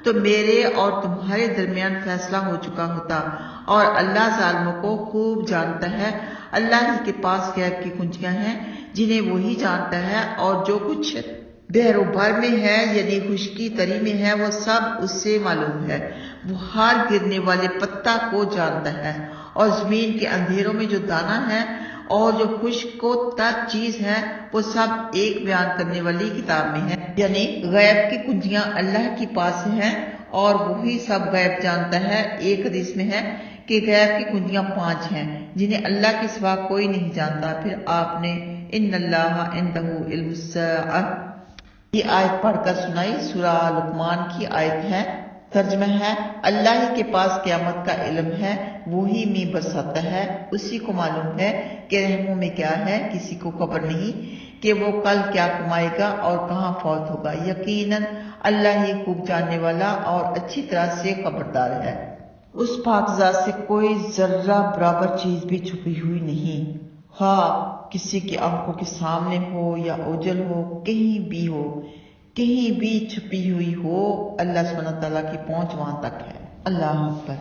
Speaker 1: تو میرے اور تمہارے درمیان فیصلہ ہو چکا ہوتا، اور اللہ ظالموں کو خوب جانتا ہے۔ اللہ ہی کے پاس غیب کی کنجیاں ہیں جنہیں وہی جانتا ہے، اور جو کچھ بحر و بر میں ہے یعنی خشکی تری میں ہے وہ سب اس سے معلوم ہے۔ وہ ہر گرنے والے پتا کو جانتا ہے، اور زمین کے اندھیروں میں جو دانہ ہے اور جو خشک و تر چیز ہے وہ سب ایک بیان کرنے والی کتاب میں ہے۔ یعنی غیب کی کنجیاں اللہ کے پاس ہیں اور وہی سب غیب جانتا ہے۔ ایک حدیث میں ہے کہ غیب کی کنجیاں 5 ہیں جنہیں اللہ کے سوا کوئی نہیں جانتا۔ پھر آپ نے ان اللہ عنده علم الساعہ یہ آیت پڑھ کر سنائی۔ سورہ لقمان کی آیت ہے، ترجمہ ہے اللہ ہی کے پاس قیامت کا علم ہے، وہی میں برساتا ہے، اسی کو معلوم ہے کہ رحموں میں کیا ہے، کسی کو خبر نہیں کہ وہ کل کیا کمائے گا اور کہاں فوت ہوگا۔ یقیناً اللہ ہی خوب جاننے والا اور اچھی طرح سے خبردار ہے۔ اس پاک ذات سے کوئی ذرہ برابر چیز بھی چھپی ہوئی نہیں، خواہ کسی کی آنکھوں کے سامنے ہو یا اوجل ہو، کہیں بھی چھپی ہوئی ہو، اللہ سبحانہ تعالیٰ کی پہنچ وہاں تک ہے۔ اللہ اکبر۔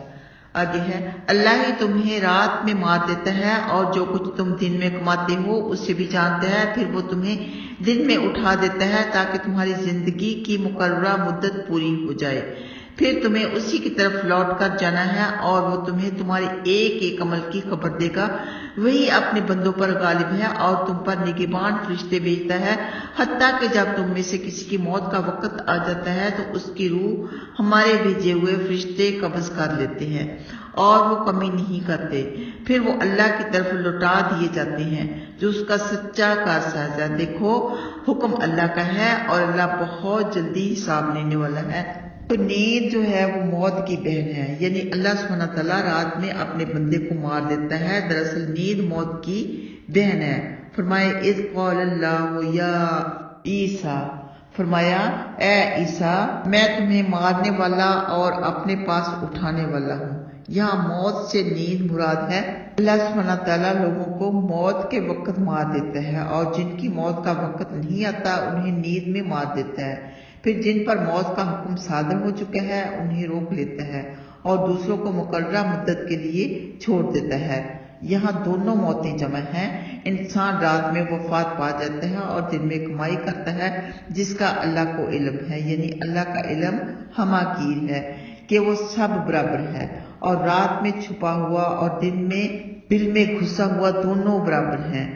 Speaker 1: آگے ہے اللہ ہی تمہیں رات میں مار دیتا ہے اور جو کچھ تم دن میں کماتے ہو اسے بھی جانتا ہے، پھر وہ تمہیں دن میں اٹھا دیتا ہے تاکہ تمہاری زندگی کی مقررہ مدت پوری ہو جائے، پھر تمہیں اسی کی طرف لوٹ کر جانا ہے، اور وہ تمہیں تمہارے ایک ایک عمل کی خبر دے گا۔ وہی اپنے بندوں پر غالب ہے اور تم پر نگہبان فرشتے بھیجتا ہے، حتیٰ کہ جب تم میں سے کسی کی موت کا وقت آ جاتا ہے تو اس کی روح ہمارے بھیجے ہوئے فرشتے قبض کر لیتے ہیں اور وہ کمی نہیں کرتے، پھر وہ اللہ کی طرف لوٹا دیے جاتے ہیں جو اس کا سچا کارساز ہے۔ دیکھو حکم اللہ کا ہے اور اللہ بہت جلدی حساب لینے والا ہے۔ تو نیند جو ہے وہ موت کی بہن ہے، یعنی اللہ سبحانہ تعالیٰ رات میں اپنے بندے کو مار دیتا ہے، دراصل نیند موت کی بہن ہے۔ فرمائے اذ قال اللہ یا عیسیٰ، فرمایا اے عیسیٰ میں تمہیں مارنے والا اور اپنے پاس اٹھانے والا ہوں۔ یہاں موت سے نیند مراد ہے۔ اللہ سبحانہ تعالیٰ لوگوں کو موت کے وقت مار دیتا ہے، اور جن کی موت کا وقت نہیں آتا انہیں نیند میں مار دیتا ہے، پھر جن پر موت کا حکم صادر ہو چکا ہے انہیں روک لیتا ہے اور دوسروں کو مقررہ مدت کے لیے چھوڑ دیتا ہے۔ یہاں دونوں موتیں جمع ہیں۔ انسان رات میں وفات پا جاتا ہے اور دن میں کمائی کرتا ہے جس کا اللہ کو علم ہے، یعنی اللہ کا علم ہمہ گیر ہے کہ وہ سب برابر ہے اور رات میں چھپا ہوا اور دن میں دل میں گھسا ہوا دونوں برابر ہیں۔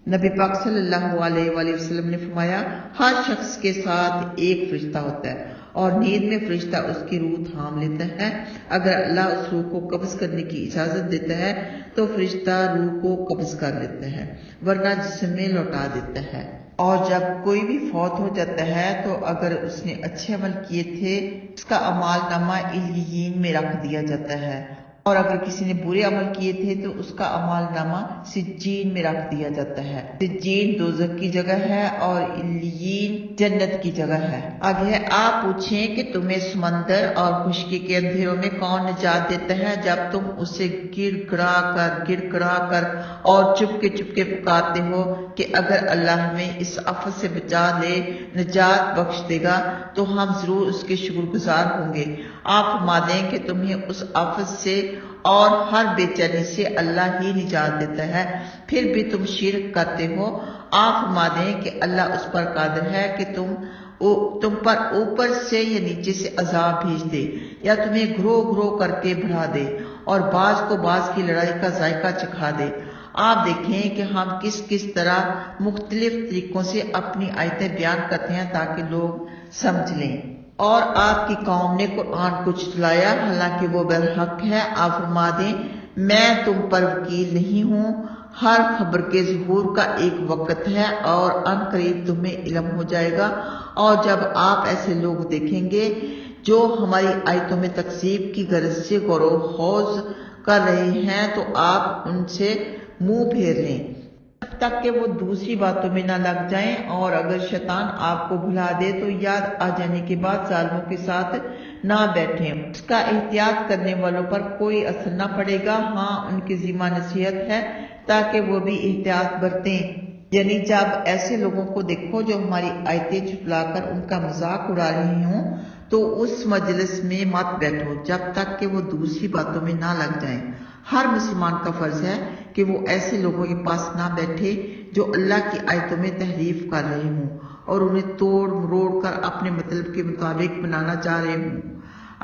Speaker 1: نبی پاک صلی اللہ علیہ وآلہ وسلم نے فرمایا، ہر شخص کے ساتھ ایک فرشتہ ہوتا ہے اور نیند میں فرشتہ اس کی روح تھام لیتا ہے۔ اگر اللہ اس روح کو قبض کرنے کی اجازت دیتا ہے تو فرشتہ روح کو قبض کر لیتا ہے، ورنہ جسم میں لوٹا دیتا ہے۔ اور جب کوئی بھی فوت ہو جاتا ہے تو اگر اس نے اچھے عمل کیے تھے اس کا اعمال نامہ علیین میں رکھ دیا جاتا ہے، اور اگر کسی نے برے عمل کیے تھے تو اس کا اعمال نامہ سجین میں رکھ دیا جاتا ہے۔ سجین دوزخ کی جگہ ہے اور علیین جنت کی جگہ ہے۔ آگے ہے، آپ پوچھیں کہ تمہیں سمندر اور خشکی کے اندھیروں میں کون نجات دیتا ہے جب تم اسے گڑ گڑا کر اور چپکے پکارتے ہو کہ اگر اللہ ہمیں اس آفت سے بچا لے، نجات بخش دے گا تو ہم ضرور اس کے شکر گزار ہوں گے۔ آپ فرما دیں کہ تمہیں اس آفت سے اور ہر بے چینی سے اللہ ہی نجات دیتا ہے، پھر بھی تم شرک کرتے ہو۔ آپ فرما دیں کہ اللہ اس پر قادر ہے کہ تم پر اوپر سے یا نیچے سے عذاب بھیج دے، یا تمہیں گروہ کر کے بڑھا دے اور بعض کو بعض کی لڑائی کا ذائقہ چکھا دے۔ آپ دیکھیں کہ ہم کس طرح مختلف طریقوں سے اپنی آیتیں بیان کرتے ہیں تاکہ لوگ سمجھ لیں۔ اور آپ کی قوم نے قرآن کو جھٹلایا حالانکہ وہ برحق ہے۔ آپ فرما دیں، میں تم پر وکیل نہیں ہوں، ہر خبر کے ظہور کا ایک وقت ہے اور ان قریب تمہیں علم ہو جائے گا۔ اور جب آپ ایسے لوگ دیکھیں گے جو ہماری آیتوں میں تکذیب کی غرض سے غور و خوض کر رہے ہیں تو آپ ان سے منہ پھیر لیں جب تک کہ وہ دوسری باتوں میں نہ لگ جائیں، اور اگر شیطان آپ کو بھلا دے تو یاد آ جانے کے بعد ظالموں کے ساتھ نہ بیٹھیں، اس کا احتیاط کرنے والوں پر کوئی اثر نہ پڑے گا۔ ہاں، ان کی ذمہ نصیحت ہے تاکہ وہ بھی احتیاط برتیں، یعنی جب ایسے لوگوں کو دیکھو جو ہماری آیتیں جھٹلا کر ان کا مذاق اڑا رہے ہوں تو اس مجلس میں مت بیٹھو جب تک کہ وہ دوسری باتوں میں نہ لگ جائیں۔ ہر مسلمان کا فرض ہے کہ وہ ایسے لوگوں کے پاس نہ بیٹھے جو اللہ کی آیتوں میں تحریف کر رہے ہوں اور انہیں توڑ مروڑ کر اپنے مطلب کے مطابق بنانا چاہ رہے ہوں۔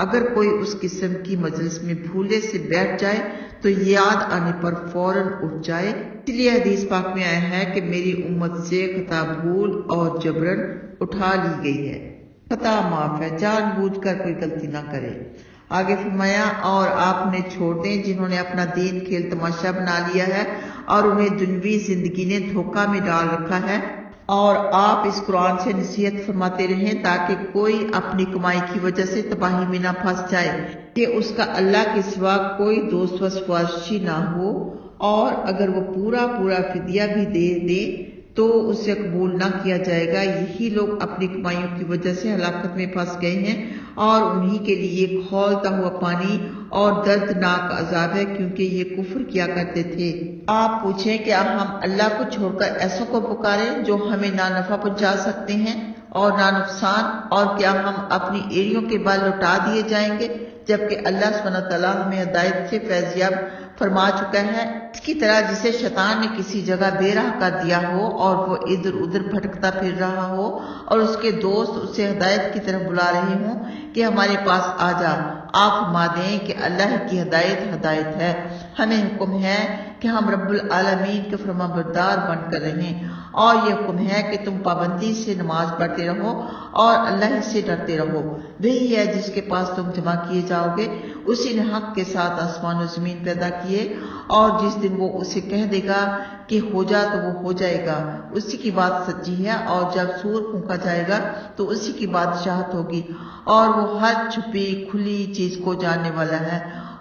Speaker 1: اگر کوئی اس قسم کی مجلس میں بھولے سے بیٹھ جائے تو یاد آنے پر فوراً اٹھ جائے۔ اس لیے حدیث پاک میں آیا ہے کہ میری امت سے خطا بھول اور جبرن اٹھا لی گئی ہے۔ خطا معاف ہے، جان بوجھ کر کوئی غلطی نہ کرے۔ آگے فرمایا، اور آپ نے چھوڑ دیں جنہوں نے اپنا دین کھیل تماشا بنا لیا ہے اور انہیں دنیوی زندگی نے دھوکہ میں ڈال رکھا ہے، اور آپ اس قرآن سے نصیحت فرماتے رہیں تاکہ کوئی اپنی کمائی کی وجہ سے تباہی میں نہ پھنس جائے کہ اس کا اللہ کے سوا کوئی دوست و سفارشی نہ ہو، اور اگر وہ پورا فدیہ بھی دے دے تو اسے قبول نہ کیا جائے گا۔ یہی لوگ اپنی کمائیوں کی وجہ سے ہلاکت میں پھنس گئے ہیں، اور انہی کے لیے کھولتا ہوا پانی اور دردناک عذاب ہے کیونکہ یہ کفر کیا کرتے تھے۔ آپ پوچھیں کیا ہم اللہ کو چھوڑ کر ایسوں کو پکاریں جو ہمیں نہ نفع پہنچا سکتے ہیں اور نہ نقصان، اور کیا ہم اپنی ایڑیوں کے بال لوٹا دیے جائیں گے جبکہ اللہ سبحانہ وتعالیٰ ہمیں ہدایت سے فیضیاب فرما چکا ہے۔ اس کی طرح جسے شیطان نے کسی جگہ بے راہ کر دیا ہو اور وہ ادھر ادھر بھٹکتا پھر رہا ہو اور اس کے دوست اسے ہدایت کی طرف بلا رہے ہوں کہ ہمارے پاس آ جا، آپ فرما دیں کہ اللہ کی ہدایت ہے۔ ہمیں حکم ہے کہ ہم رب العالمین کے فرما بردار بن کر رہیں، اور یہ حکم ہے کہ تم پابندی سے نماز پڑھتے رہو اور اللہ ہی سے ڈرتے رہو۔ وہی ہے جس کے پاس تم جمع کیے جاؤ گے، اسی نے حق کے ساتھ آسمان و زمین پیدا کیے، اور جس دن وہ اسے کہہ دے گا کہ ہو جا تو وہ ہو جائے گا، اسی کی بات سچی ہے، اور جب سور پھونکا جائے گا تو اسی کی بادشاہت ہوگی، اور وہ ہر چھپی کھلی چیز کو جاننے والا ہے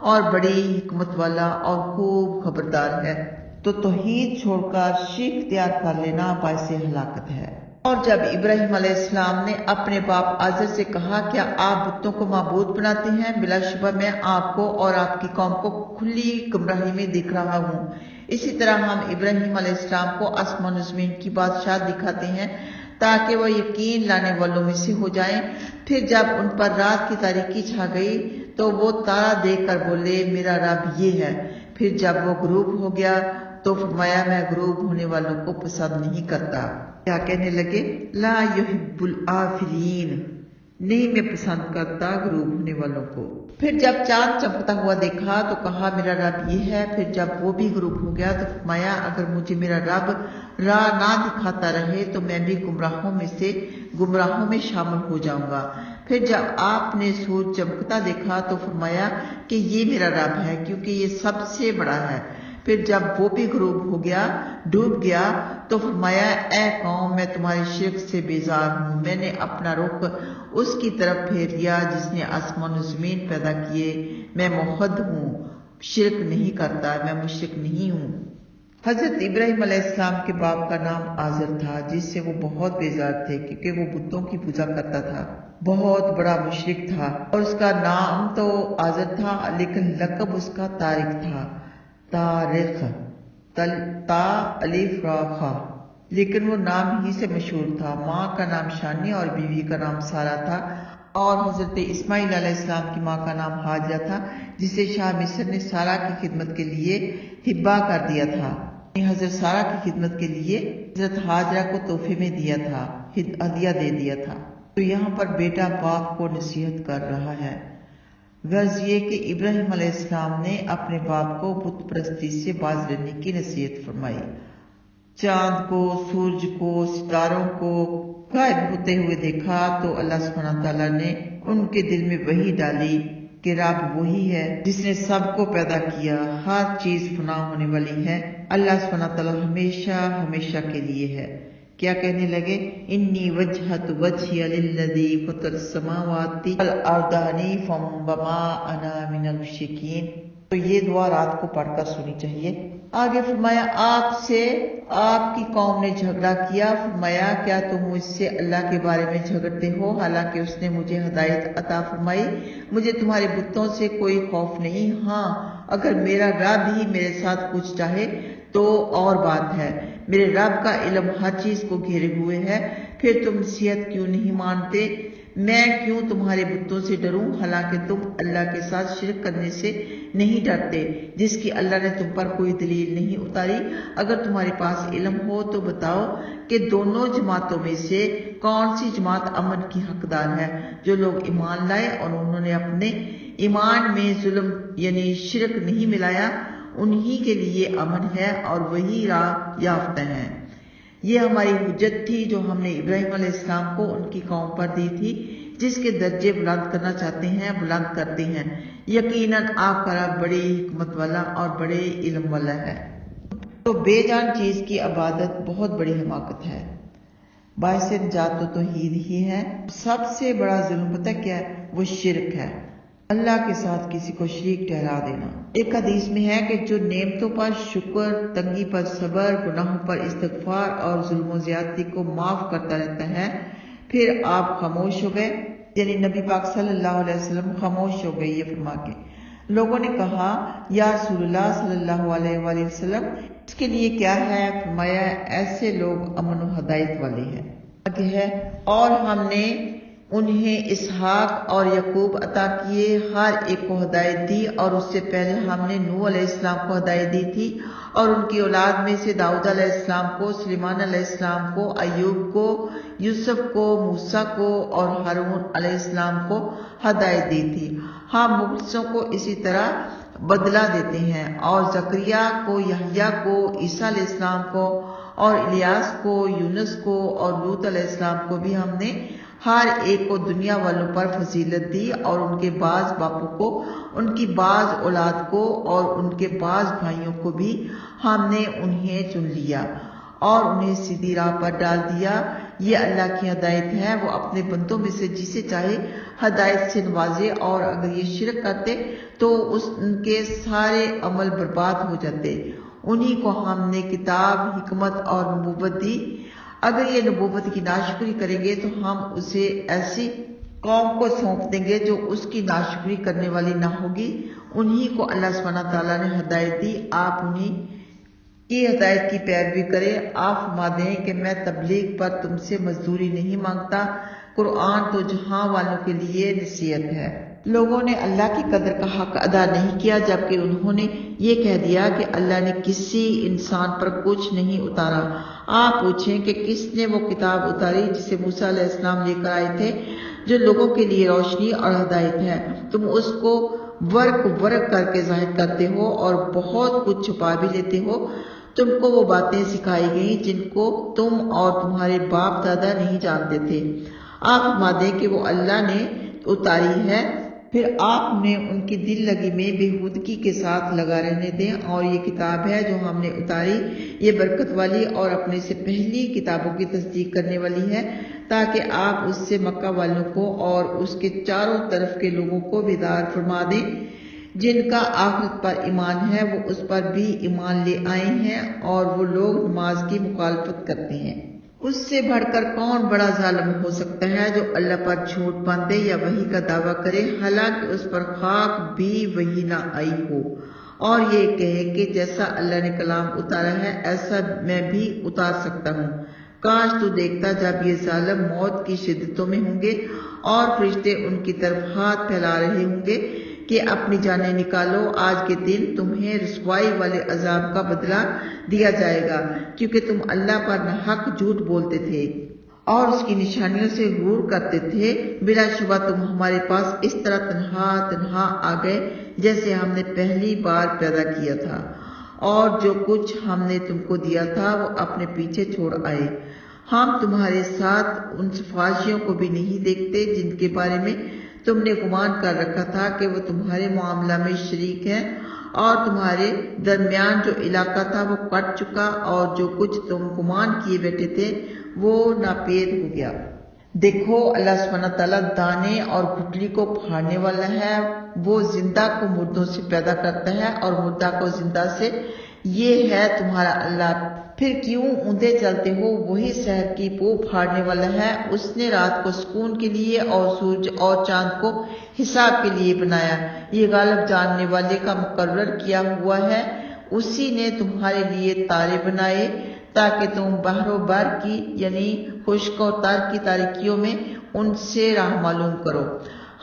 Speaker 1: اور بڑی حکمت والا اور خوب خبردار ہے۔ تو توحید چھوڑ کر شرک اختیار کر لینا باعث ہلاکت ہے۔ اور جب ابراہیم علیہ السلام نے اپنے باپ آزر سے کہا کیا آپ بتوں کو معبود بناتے ہیں؟ بلا شبہ میں آپ کو اور آپ کی قوم کو کھلی گمراہی میں دیکھ رہا ہوں۔ اسی طرح ہم ابراہیم علیہ السلام کو آسمان و زمین کی بادشاہ دکھاتے ہیں تاکہ وہ یقین لانے والوں میں سے ہو جائیں۔ پھر جب ان پر رات کی تاریکی چھا گئی تو وہ تارا دیکھ کر بولے میرا رب یہ ہے۔ پھر جب وہ غروب ہو گیا تو فرمایا میں غروب ہونے والوں کو پسند نہیں کرتا۔ کیا کہنے لگے؟ لا یحب الآفلین، نہیں میں پسند کرتا غروب ہونے والوں کو۔ پھر جب چاند چمکتا ہوا دیکھا تو کہا میرا رب یہ ہے۔ پھر جب وہ بھی غروب ہو گیا تو فرمایا اگر مجھے میرا رب راہ نہ دکھاتا رہے تو میں بھی گمراہوں میں شامل ہو جاؤں گا۔ پھر جب آپ نے سورج چمکتا دیکھا تو فرمایا کہ یہ میرا رب ہے کیونکہ یہ سب سے بڑا ہے۔ پھر جب وہ بھی غروب ہو گیا ڈوب گیا تو فرمایا اے قوم میں تمہارے شرک سے بیزار ہوں۔ میں نے اپنا رخ اس کی طرف پھیر لیا جس نے آسمان و زمین پیدا کیے۔ میں موحد ہوں، شرک نہیں کرتا، میں مشرک نہیں ہوں۔ حضرت ابراہیم علیہ السلام کے باپ کا نام آزر تھا جس سے وہ بہت بیزار تھے کیونکہ وہ بتوں کی پوجا کرتا تھا، بہت بڑا مشرک تھا، اور اس کا نام تو آزر تھا لیکن لقب اس کا طارق تھا، طارق تا الف را خا، لیکن وہ نام ہی سے مشہور تھا۔ ماں کا نام شانی اور بیوی کا نام سارا تھا، اور حضرت اسماعیل علیہ السلام کی ماں کا نام حاجرہ تھا جسے شاہ مصر نے سارا کی خدمت کے لیے ہبہ کر دیا تھا۔ حضرت سارا کی خدمت کے لیے حضرت حاجرہ کو تحفے میں دیا تھا، ہدیہ دے دیا تھا۔ تو یہاں پر بیٹا باپ کو نصیحت کر رہا ہے۔ غرض یہ کہ ابراہیم علیہ السلام نے اپنے باپ کو بت پرستی سے باز رہنے کی نصیحت فرمائی۔ چاند کو، سورج کو، ستاروں کو غائب ہوتے ہوئے دیکھا تو اللہ سبحانہ تعالیٰ نے ان کے دل میں وحی ڈالی کہ رب وہی ہے جس نے سب کو پیدا کیا، ہر چیز فنا ہونے والی ہے، اللہ سبحانہ تعالیٰ ہمیشہ ہمیشہ کے لیے ہے۔ کیا کہنے لگے؟ انی وجہت وجہی للذی فطر السماوات والارض حنیفا وما انا من المشرکین۔ تو یہ دعا رات کو پڑھ کر سنی چاہیے۔ آگے فرمایا آپ سے آپ کی قوم نے جھگڑا کیا، فرمایا کیا تم مجھ سے اللہ کے بارے میں جھگڑتے ہو حالانکہ اس نے مجھے ہدایت عطا فرمائی؟ مجھے تمہارے بتوں سے کوئی خوف نہیں، ہاں اگر میرا رب ہی میرے ساتھ کچھ چاہے تو اور بات ہے، میرے رب کا علم ہر چیز کو گھیرے ہوئے ہے۔ پھر تم نصیحت کیوں نہیں مانتے؟ میں کیوں تمہارے بتوں سے ڈروں حالانکہ تم اللہ کے ساتھ شرک کرنے سے نہیں ڈرتے جس کی اللہ نے تم پر کوئی دلیل نہیں اتاری۔ اگر تمہارے پاس علم ہو تو بتاؤ کہ دونوں جماعتوں میں سے کون سی جماعت امن کی حقدار ہے؟ جو لوگ ایمان لائے اور انہوں نے اپنے ایمان میں ظلم یعنی شرک نہیں ملایا، انہی کے لیے امن ہے اور وہی راہ یافتہ ہیں۔ یہ ہماری حجت تھی جو ہم نے ابراہیم علیہ السلام کو ان کی قوم پر دی تھی، جس کے درجے بلند کرنا چاہتے ہیں بلند کرتے ہیں۔ یقیناً آپ کا رب بڑی حکمت والا اور بڑے علم والا ہے۔ تو بے جان چیز کی عبادت بہت بڑی حماقت ہے، باعث نجات تو توحید ہی ہے۔ سب سے بڑا ظلم پتہ کیا ہے؟ وہ شرک ہے، اللہ کے ساتھ کسی کو شریک ٹھہرا دینا۔ ایک حدیث میں ہے کہ جو نعمتوں پر شکر، تنگی پر صبر، گناہوں پر استغفار اور ظلم و زیادتی کو معاف کرتا رہتا ہے، پھر آپ خاموش ہو گئے، یعنی نبی پاک صلی اللہ علیہ وسلم خاموش ہو گئے یہ فرما کے۔ لوگوں نے کہا یا رسول اللہ صلی اللہ علیہ وآلہ وسلم اس کے لیے کیا ہے؟ فرمایا ایسے لوگ امن و ہدایت والے ہیں۔ آگے ہے اور ہم نے انہیں اسحاق اور یعقوب عطا کیے، ہر ایک کو ہدایت دی، اور اس سے پہلے ہم نے نوح علیہ السلام کو ہدایت دی تھی، اور ان کی اولاد میں سے داؤد علیہ السلام کو، سلیمان علیہ السلام کو، ایوب کو، یوسف کو، موسیٰ کو اور ہارون علیہ السلام کو ہدایت دی تھی۔ ہم مخلصوں کو اسی طرح بدلہ دیتے ہیں، اور زکریا کو، یحییٰ کو، عیسیٰ علیہ السلام کو اور الیاس کو، یونس کو اور لوط علیہ السلام کو بھی ہم نے ہر ایک کو دنیا والوں پر فضیلت دی، اور ان کے بعض باپوں کو، ان کی بعض اولاد کو اور ان کے بعض بھائیوں کو بھی ہم نے انہیں چن لیا اور انہیں سیدھی راہ پر ڈال دیا۔ یہ اللہ کی ہدایت ہے، وہ اپنے بندوں میں سے جسے چاہے ہدایت سے نوازے، اور اگر یہ شرک کرتے تو ان کے سارے عمل برباد ہو جاتے۔ انہی کو ہم نے کتاب، حکمت اور نبوت دی۔ اگر یہ نبوت کی ناشکری کریں گے تو ہم اسے ایسی قوم کو سونپ دیں گے جو اس کی ناشکری کرنے والی نہ ہوگی۔ انہی کو اللہ سبحانہ تعالیٰ نے ہدایت دی، آپ انہی کی ہدایت کی پیروی کریں۔ آپ فرما دیں کہ میں تبلیغ پر تم سے مزدوری نہیں مانگتا، قرآن تو جہاں والوں کے لیے نصیحت ہے۔ لوگوں نے اللہ کی قدر کا حق ادا نہیں کیا، جبکہ انہوں نے یہ کہہ دیا کہ اللہ نے کسی انسان پر کچھ نہیں اتارا۔ آپ پوچھیں کہ کس نے وہ کتاب اتاری جسے موسیٰ علیہ السلام لے کر آئے تھے، جو لوگوں کے لیے روشنی اور ہدایت ہے؟ تم اس کو ورق کر کے ظاہر کرتے ہو اور بہت کچھ چھپا بھی لیتے ہو۔ تم کو وہ باتیں سکھائی گئیں جن کو تم اور تمہارے باپ دادا نہیں جانتے تھے۔ آپ فرما دیں کہ وہ اللہ نے اتاری ہے، پھر آپ نے ان کی دل لگی میں بےہودگی کے ساتھ لگا رہنے دیں، اور یہ کتاب ہے جو ہم نے اتاری، یہ برکت والی اور اپنے سے پہلی کتابوں کی تصدیق کرنے والی ہے، تاکہ آپ اس سے مکہ والوں کو اور اس کے چاروں طرف کے لوگوں کو بیدار فرما دیں۔ جن کا آخرت پر ایمان ہے وہ اس پر بھی ایمان لے آئے ہیں، اور وہ لوگ نماز کی مخالفت کرتے ہیں۔ اس سے بڑھ کر کون بڑا ظالم ہو سکتا ہے جو اللہ پر جھوٹ باندھے یا وحی کا دعویٰ کرے، حالانکہ اس پر خاک بھی وحی نہ آئی ہو، اور یہ کہے کہ جیسا اللہ نے کلام اتارا ہے ایسا میں بھی اتار سکتا ہوں۔ کاش تو دیکھتا جب یہ ظالم موت کی شدتوں میں ہوں گے اور فرشتے ان کی طرف ہاتھ پھیلا رہے ہوں گے کہ اپنی جانیں نکالو، آج کے دن تمہیں رسوائی والے عذاب کا بدلہ دیا جائے گا، کیونکہ تم اللہ پر ناحق جھوٹ بولتے تھے اور اس کی نشانیوں سے غرور کرتے تھے۔ بلا شبہ تم ہمارے پاس اس طرح تنہا آ گئے جیسے ہم نے پہلی بار پیدا کیا تھا، اور جو کچھ ہم نے تم کو دیا تھا وہ اپنے پیچھے چھوڑ آئے۔ ہم تمہارے ساتھ ان سفارشیوں کو بھی نہیں دیکھتے جن کے بارے میں تم نے گمان کر رکھا تھا کہ وہ تمہارے معاملہ میں شریک ہیں، اور تمہارے درمیان جو علاقہ تھا وہ کٹ چکا، اور جو کچھ تم گمان کیے بیٹھے تھے وہ ناپید ہو گیا۔ دیکھو اللہ سبحانہ تعالیٰ دانے اور گٹلی کو پھاڑنے والا ہے، وہ زندہ کو مردوں سے پیدا کرتا ہے اور مردہ کو زندہ سے، یہ ہے تمہارا اللہ۔ پھر کیوں اوندے چلتے ہو؟ وہی سحر کی پو پھاڑنے والا ہے، اس نے رات کو سکون کے لیے اور سورج اور چاند کو حساب کے لیے بنایا، یہ غالب جاننے والے کا مقرر کیا ہوا ہے۔ اسی نے تمہارے لیے تارے بنائے تاکہ تم بحر و بر کی یعنی خشک اور تر کی تاریکیوں میں ان سے راہ معلوم کرو۔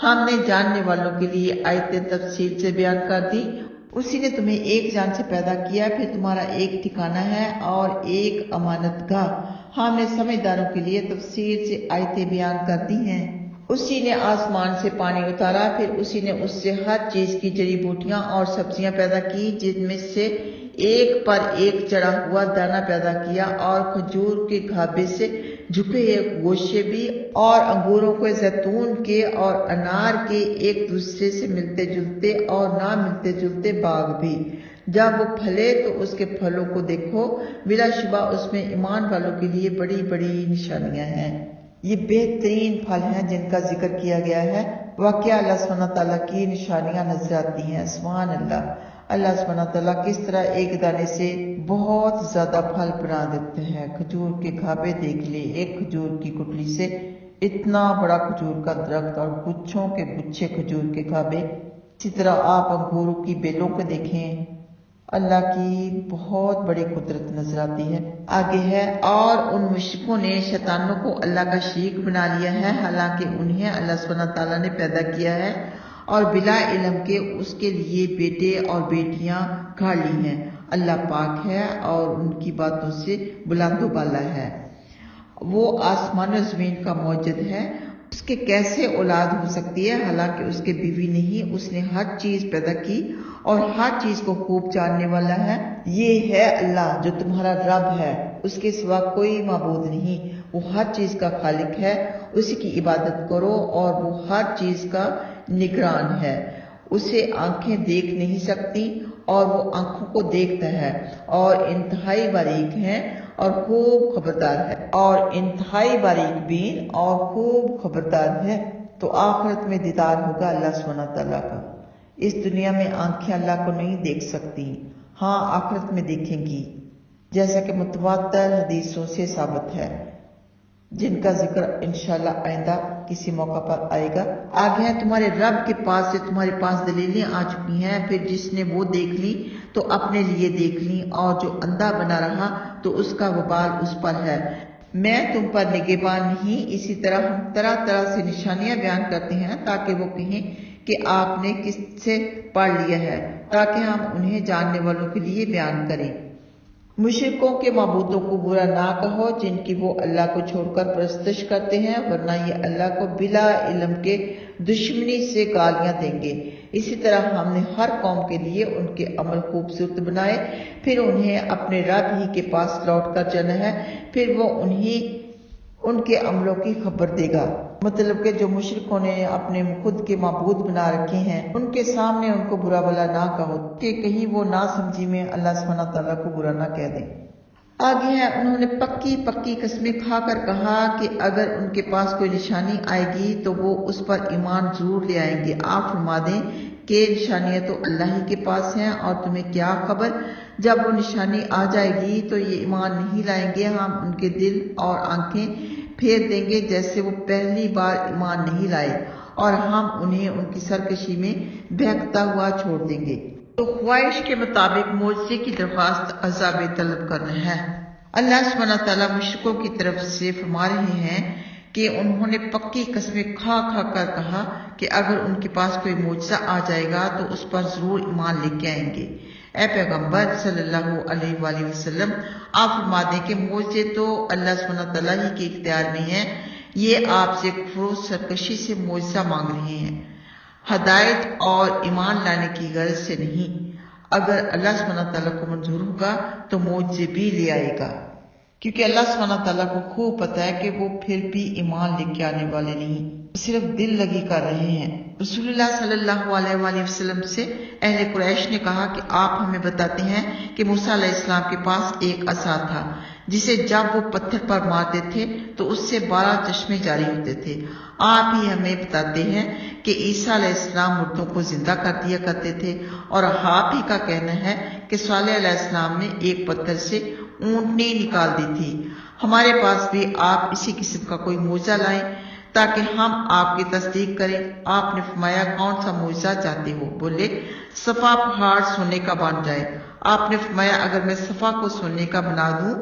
Speaker 1: ہم نے جاننے والوں کے لیے آیتیں تفصیل سے بیان کر دی۔ اسی نے تمہیں ایک جان سے پیدا کیا، پھر تمہارا ایک ٹھکانہ ہے اور ایک امانت گاہ۔ ہم نے سمجھداروں کے لیے تفصیل سے آیتیں بیان کر دی ہیں۔ اسی نے آسمان سے پانی اتارا، پھر اسی نے اس سے ہر چیز کی جڑی بوٹیاں اور سبزیاں پیدا کی، جن میں سے ایک پر ایک چڑھا ہوا دانہ پیدا کیا، اور کھجور کے گھابے سے جھکے ایک گوشے بھی، اور انگوروں کے، زیتون کے اور انار کے ایک دوسرے سے ملتے جلتے اور نہ ملتے جلتے باغ بھی۔ جب وہ پھلے تو اس کے پھلوں کو دیکھو، بلا شبہ اس میں ایمان والوں کے لیے بڑی بڑی نشانیاں ہیں۔ یہ بہترین پھل ہیں جن کا ذکر کیا گیا ہے۔ واقعہ اللہ سبحانہ تعالیٰ کی نشانیاں نظر آتی ہیں۔ سبحان اللہ۔ اللہ سبحانہ تعالیٰ کس طرح ایک دانے سے بہت زیادہ پھل بنا دیتے ہیں۔ کھجور کے گھابے دیکھ لے، ایک کھجور کی گٹلی سے اتنا بڑا کھجور کا درخت اور گچھوں کے گچھے کھجور کے گھابے۔ اسی طرح آپ انگوروں کی بیلوں کو دیکھیں، اللہ کی بہت بڑی قدرت نظر آتی ہے۔ آگے ہے، اور ان مشرکوں نے شیطانوں کو اللہ کا شریک بنا لیا ہے، حالانکہ انہیں اللہ سبحانہ تعالیٰ نے پیدا کیا ہے، اور بلا علم کے اس کے لیے بیٹے اور بیٹیاں گھاڑ لی ہیں۔ اللہ پاک ہے اور ان کی باتوں سے بلند و بالا ہے۔ وہ آسمان و زمین کا موجد ہے، اس کے کیسے اولاد ہو سکتی ہے حالانکہ اس کے بیوی نہیں؟ اس نے ہر چیز پیدا کی اور ہر چیز کو خوب جاننے والا ہے۔ یہ ہے اللہ جو تمہارا رب ہے، اس کے سوا کوئی معبود نہیں، وہ ہر چیز کا خالق ہے، اسی کی عبادت کرو، اور وہ ہر چیز کا نگران ہے۔ اسے آنکھیں دیکھ نہیں سکتی اور وہ آنکھوں کو دیکھتا ہے، اور انتہائی باریک ہے اور خوب خبردار ہے، اور انتہائی باریک بین اور خوب خبردار ہے۔ تو آخرت میں دیدار ہوگا اللہ سبحانہ تعالیٰ کا۔ اس دنیا میں آنکھیں اللہ کو نہیں دیکھ سکتی، ہاں آخرت میں دیکھیں گی، جیسا کہ متواتر حدیثوں سے ثابت ہے، جن کا ذکر انشاءاللہ آئندہ کسی موقع پر آئے گا۔ آگے ہے، تمہارے رب کے پاس سے تمہارے پاس دلیلیں آ چکی ہیں، پھر جس نے وہ دیکھ لی تو اپنے لیے دیکھ لی، اور جو اندھا بنا رہا تو اس کا وبال اس پر ہے۔ میں تم پر نگہبان نہیں۔ اسی طرح ہم طرح طرح سے نشانیاں بیان کرتے ہیں تاکہ وہ کہیں کہ آپ نے کس سے پڑھ لیا ہے تاکہ ہم انہیں جاننے والوں کے لیے بیان کریں۔ مشرکوں کے معبودوں کو برا نہ کہو جن کی وہ اللہ کو چھوڑ کر پرستش کرتے ہیں، ورنہ یہ اللہ کو بلا علم کے دشمنی سے گالیاں دیں گے۔ اسی طرح ہم نے ہر قوم کے لیے ان کے عمل خوبصورت بنائے، پھر انہیں اپنے رب ہی کے پاس لوٹ کر جانا ہے، پھر وہ ان کے عملوں کی خبر دے گا۔ مطلب کہ جو مشرکوں نے اپنے خود کے معبود بنا رکھے ہیں ان کے سامنے ان کو برا بھلا نہ کہو کہ کہیں وہ نہ سمجھی میں اللہ سبحانہ تعالیٰ کو برا نہ کہہ دیں۔ آگے ہے، انہوں نے پکی پکی قسمیں کھا کر کہا کہ اگر ان کے پاس کوئی نشانی آئے گی تو وہ اس پر ایمان ضرور لے آئیں گے۔ آپ فرما دیں کہ نشانیاں تو اللہ ہی کے پاس ہیں، اور تمہیں کیا خبر، جب وہ نشانی آ جائے گی تو یہ ایمان نہیں لائیں گے، ہم ان کے دل اور آنکھیں پھیر دیں گے جیسے وہ پہلی بار ایمان نہیں لائے، اور ہم انہیں ان کی سرکشی میں بہکتا ہوا چھوڑ دیں گے۔ تو خواہش کے مطابق معجزے کی درخواست عذاب طلب کرنا ہے۔ اللہ سبحانہ تعالیٰ مشرکوں کی طرف سے فرما رہے ہیں کہ انہوں نے پکی قسمیں کھا کھا کر کہا کہ اگر ان کے پاس کوئی معجزہ آ جائے گا تو اس پر ضرور ایمان لے کے آئیں گے۔ اے پیغمبر صلی اللہ علیہ وآلہ وسلم، آپ فرما دیں کہ معجزے تو اللہ سبحانہ تعالیٰ ہی کے اختیار میں ہیں، یہ آپ سے کفر و سرکشی سے معجزہ مانگ رہے ہیں، ہدایت اور ایمان لانے کی غرض سے نہیں۔ اگر اللہ سبحانہ تعالیٰ کو منظور ہوگا تو معجزے بھی لے آئے گا، کیونکہ اللہ سبحانہ تعالیٰ کو خوب پتہ ہے کہ وہ پھر بھی ایمان لے کے آنے والے نہیں، صرف دل لگی کر رہے ہیں۔ رسول اللہ صلی اللہ علیہ وآلہ وسلم سے اہل قریش نے کہا کہ آپ ہمیں بتاتے ہیں کہ موسیٰ علیہ السلام کے پاس ایک عصا تھا جسے جب وہ پتھر پر مارتے تھے تو اس سے 12 چشمے جاری ہوتے تھے۔ آپ ہی ہمیں بتاتے ہیں کہ عیسیٰ علیہ السلام مردوں کو زندہ کر دیا کرتے تھے، اور آپ ہی کا کہنا ہے کہ صالح علیہ السلام نے ایک پتھر سے اونٹنی نکال دی تھی۔ ہمارے پاس بھی آپ اسی قسم کا کوئی معجزہ لائیں تاکہ ہم آپ کی تصدیق کریں۔ آپ نے فرمایا کون سا معجزہ چاہتے ہو؟ بولے صفا پہاڑ سونے کا بن جائے۔ آپ نے فرمایا اگر میں صفا کو سونے کا بنا دوں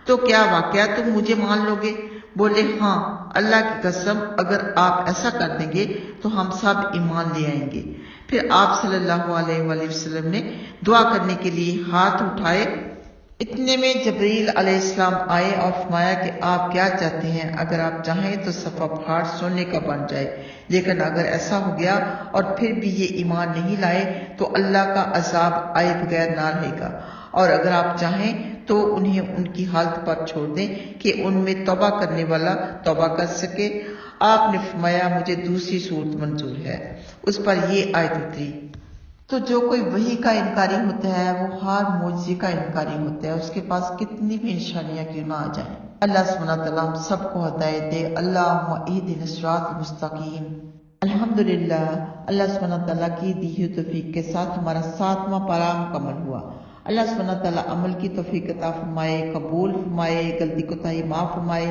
Speaker 1: تو کیا واقعہ تم مجھے مان لو گے؟ بولے ہاں، اللہ کی قسم اگر آپ ایسا کر دیں گے تو ہم سب ایمان لے آئیں گے۔ پھر آپ صلی اللہ علیہ وآلہ وسلم نے دعا کرنے کے لیے ہاتھ اٹھائے، اتنے میں جبرائیل علیہ السلام آئے اور فرمایا کہ آپ کیا چاہتے ہیں؟ اگر آپ چاہیں تو صفا پہاڑ سونے کا بن جائے، لیکن اگر ایسا ہو گیا اور پھر بھی یہ ایمان نہیں لائے تو اللہ کا عذاب آئے بغیر نہ رہے گا، اور اگر آپ چاہیں تو انہیں ان کی حالت پر چھوڑ دیں کہ ان میں توبہ کرنے والا توبہ کر سکے۔ آپ نے فرمایا مجھے دوسری صورت منظور ہے۔ اس پر یہ آیت اتری۔ تو جو کوئی وحی کا انکاری ہوتا ہے وہ ہر معجزے کا انکاری ہوتا ہے، اس کے پاس کتنی بھی نشانیاں کیوں نہ آ جائیں۔ اللہ سبحانہ تعالیٰ ہم سب کو ہدایت دے۔ اللہم اہدنا الصراط المستقیم۔ الحمدللہ، اللہ سبحانہ تعالیٰ کی دی ہوئی توفیق کے ساتھ ہمارا 7واں پارہ مکمل ہوا۔ اللہ سبحانہ تعالیٰ عمل کی توفیق عطا فرمائے، قبول فرمائے، غلطی کوتاہی معاف فرمائے،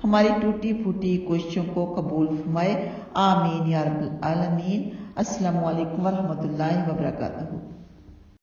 Speaker 1: ہماری ٹوٹی پھوٹی کوششوں کو قبول فرمائے، آمین یا رب العالمین۔ السلام علیکم ورحمۃ اللہ وبرکاتہ۔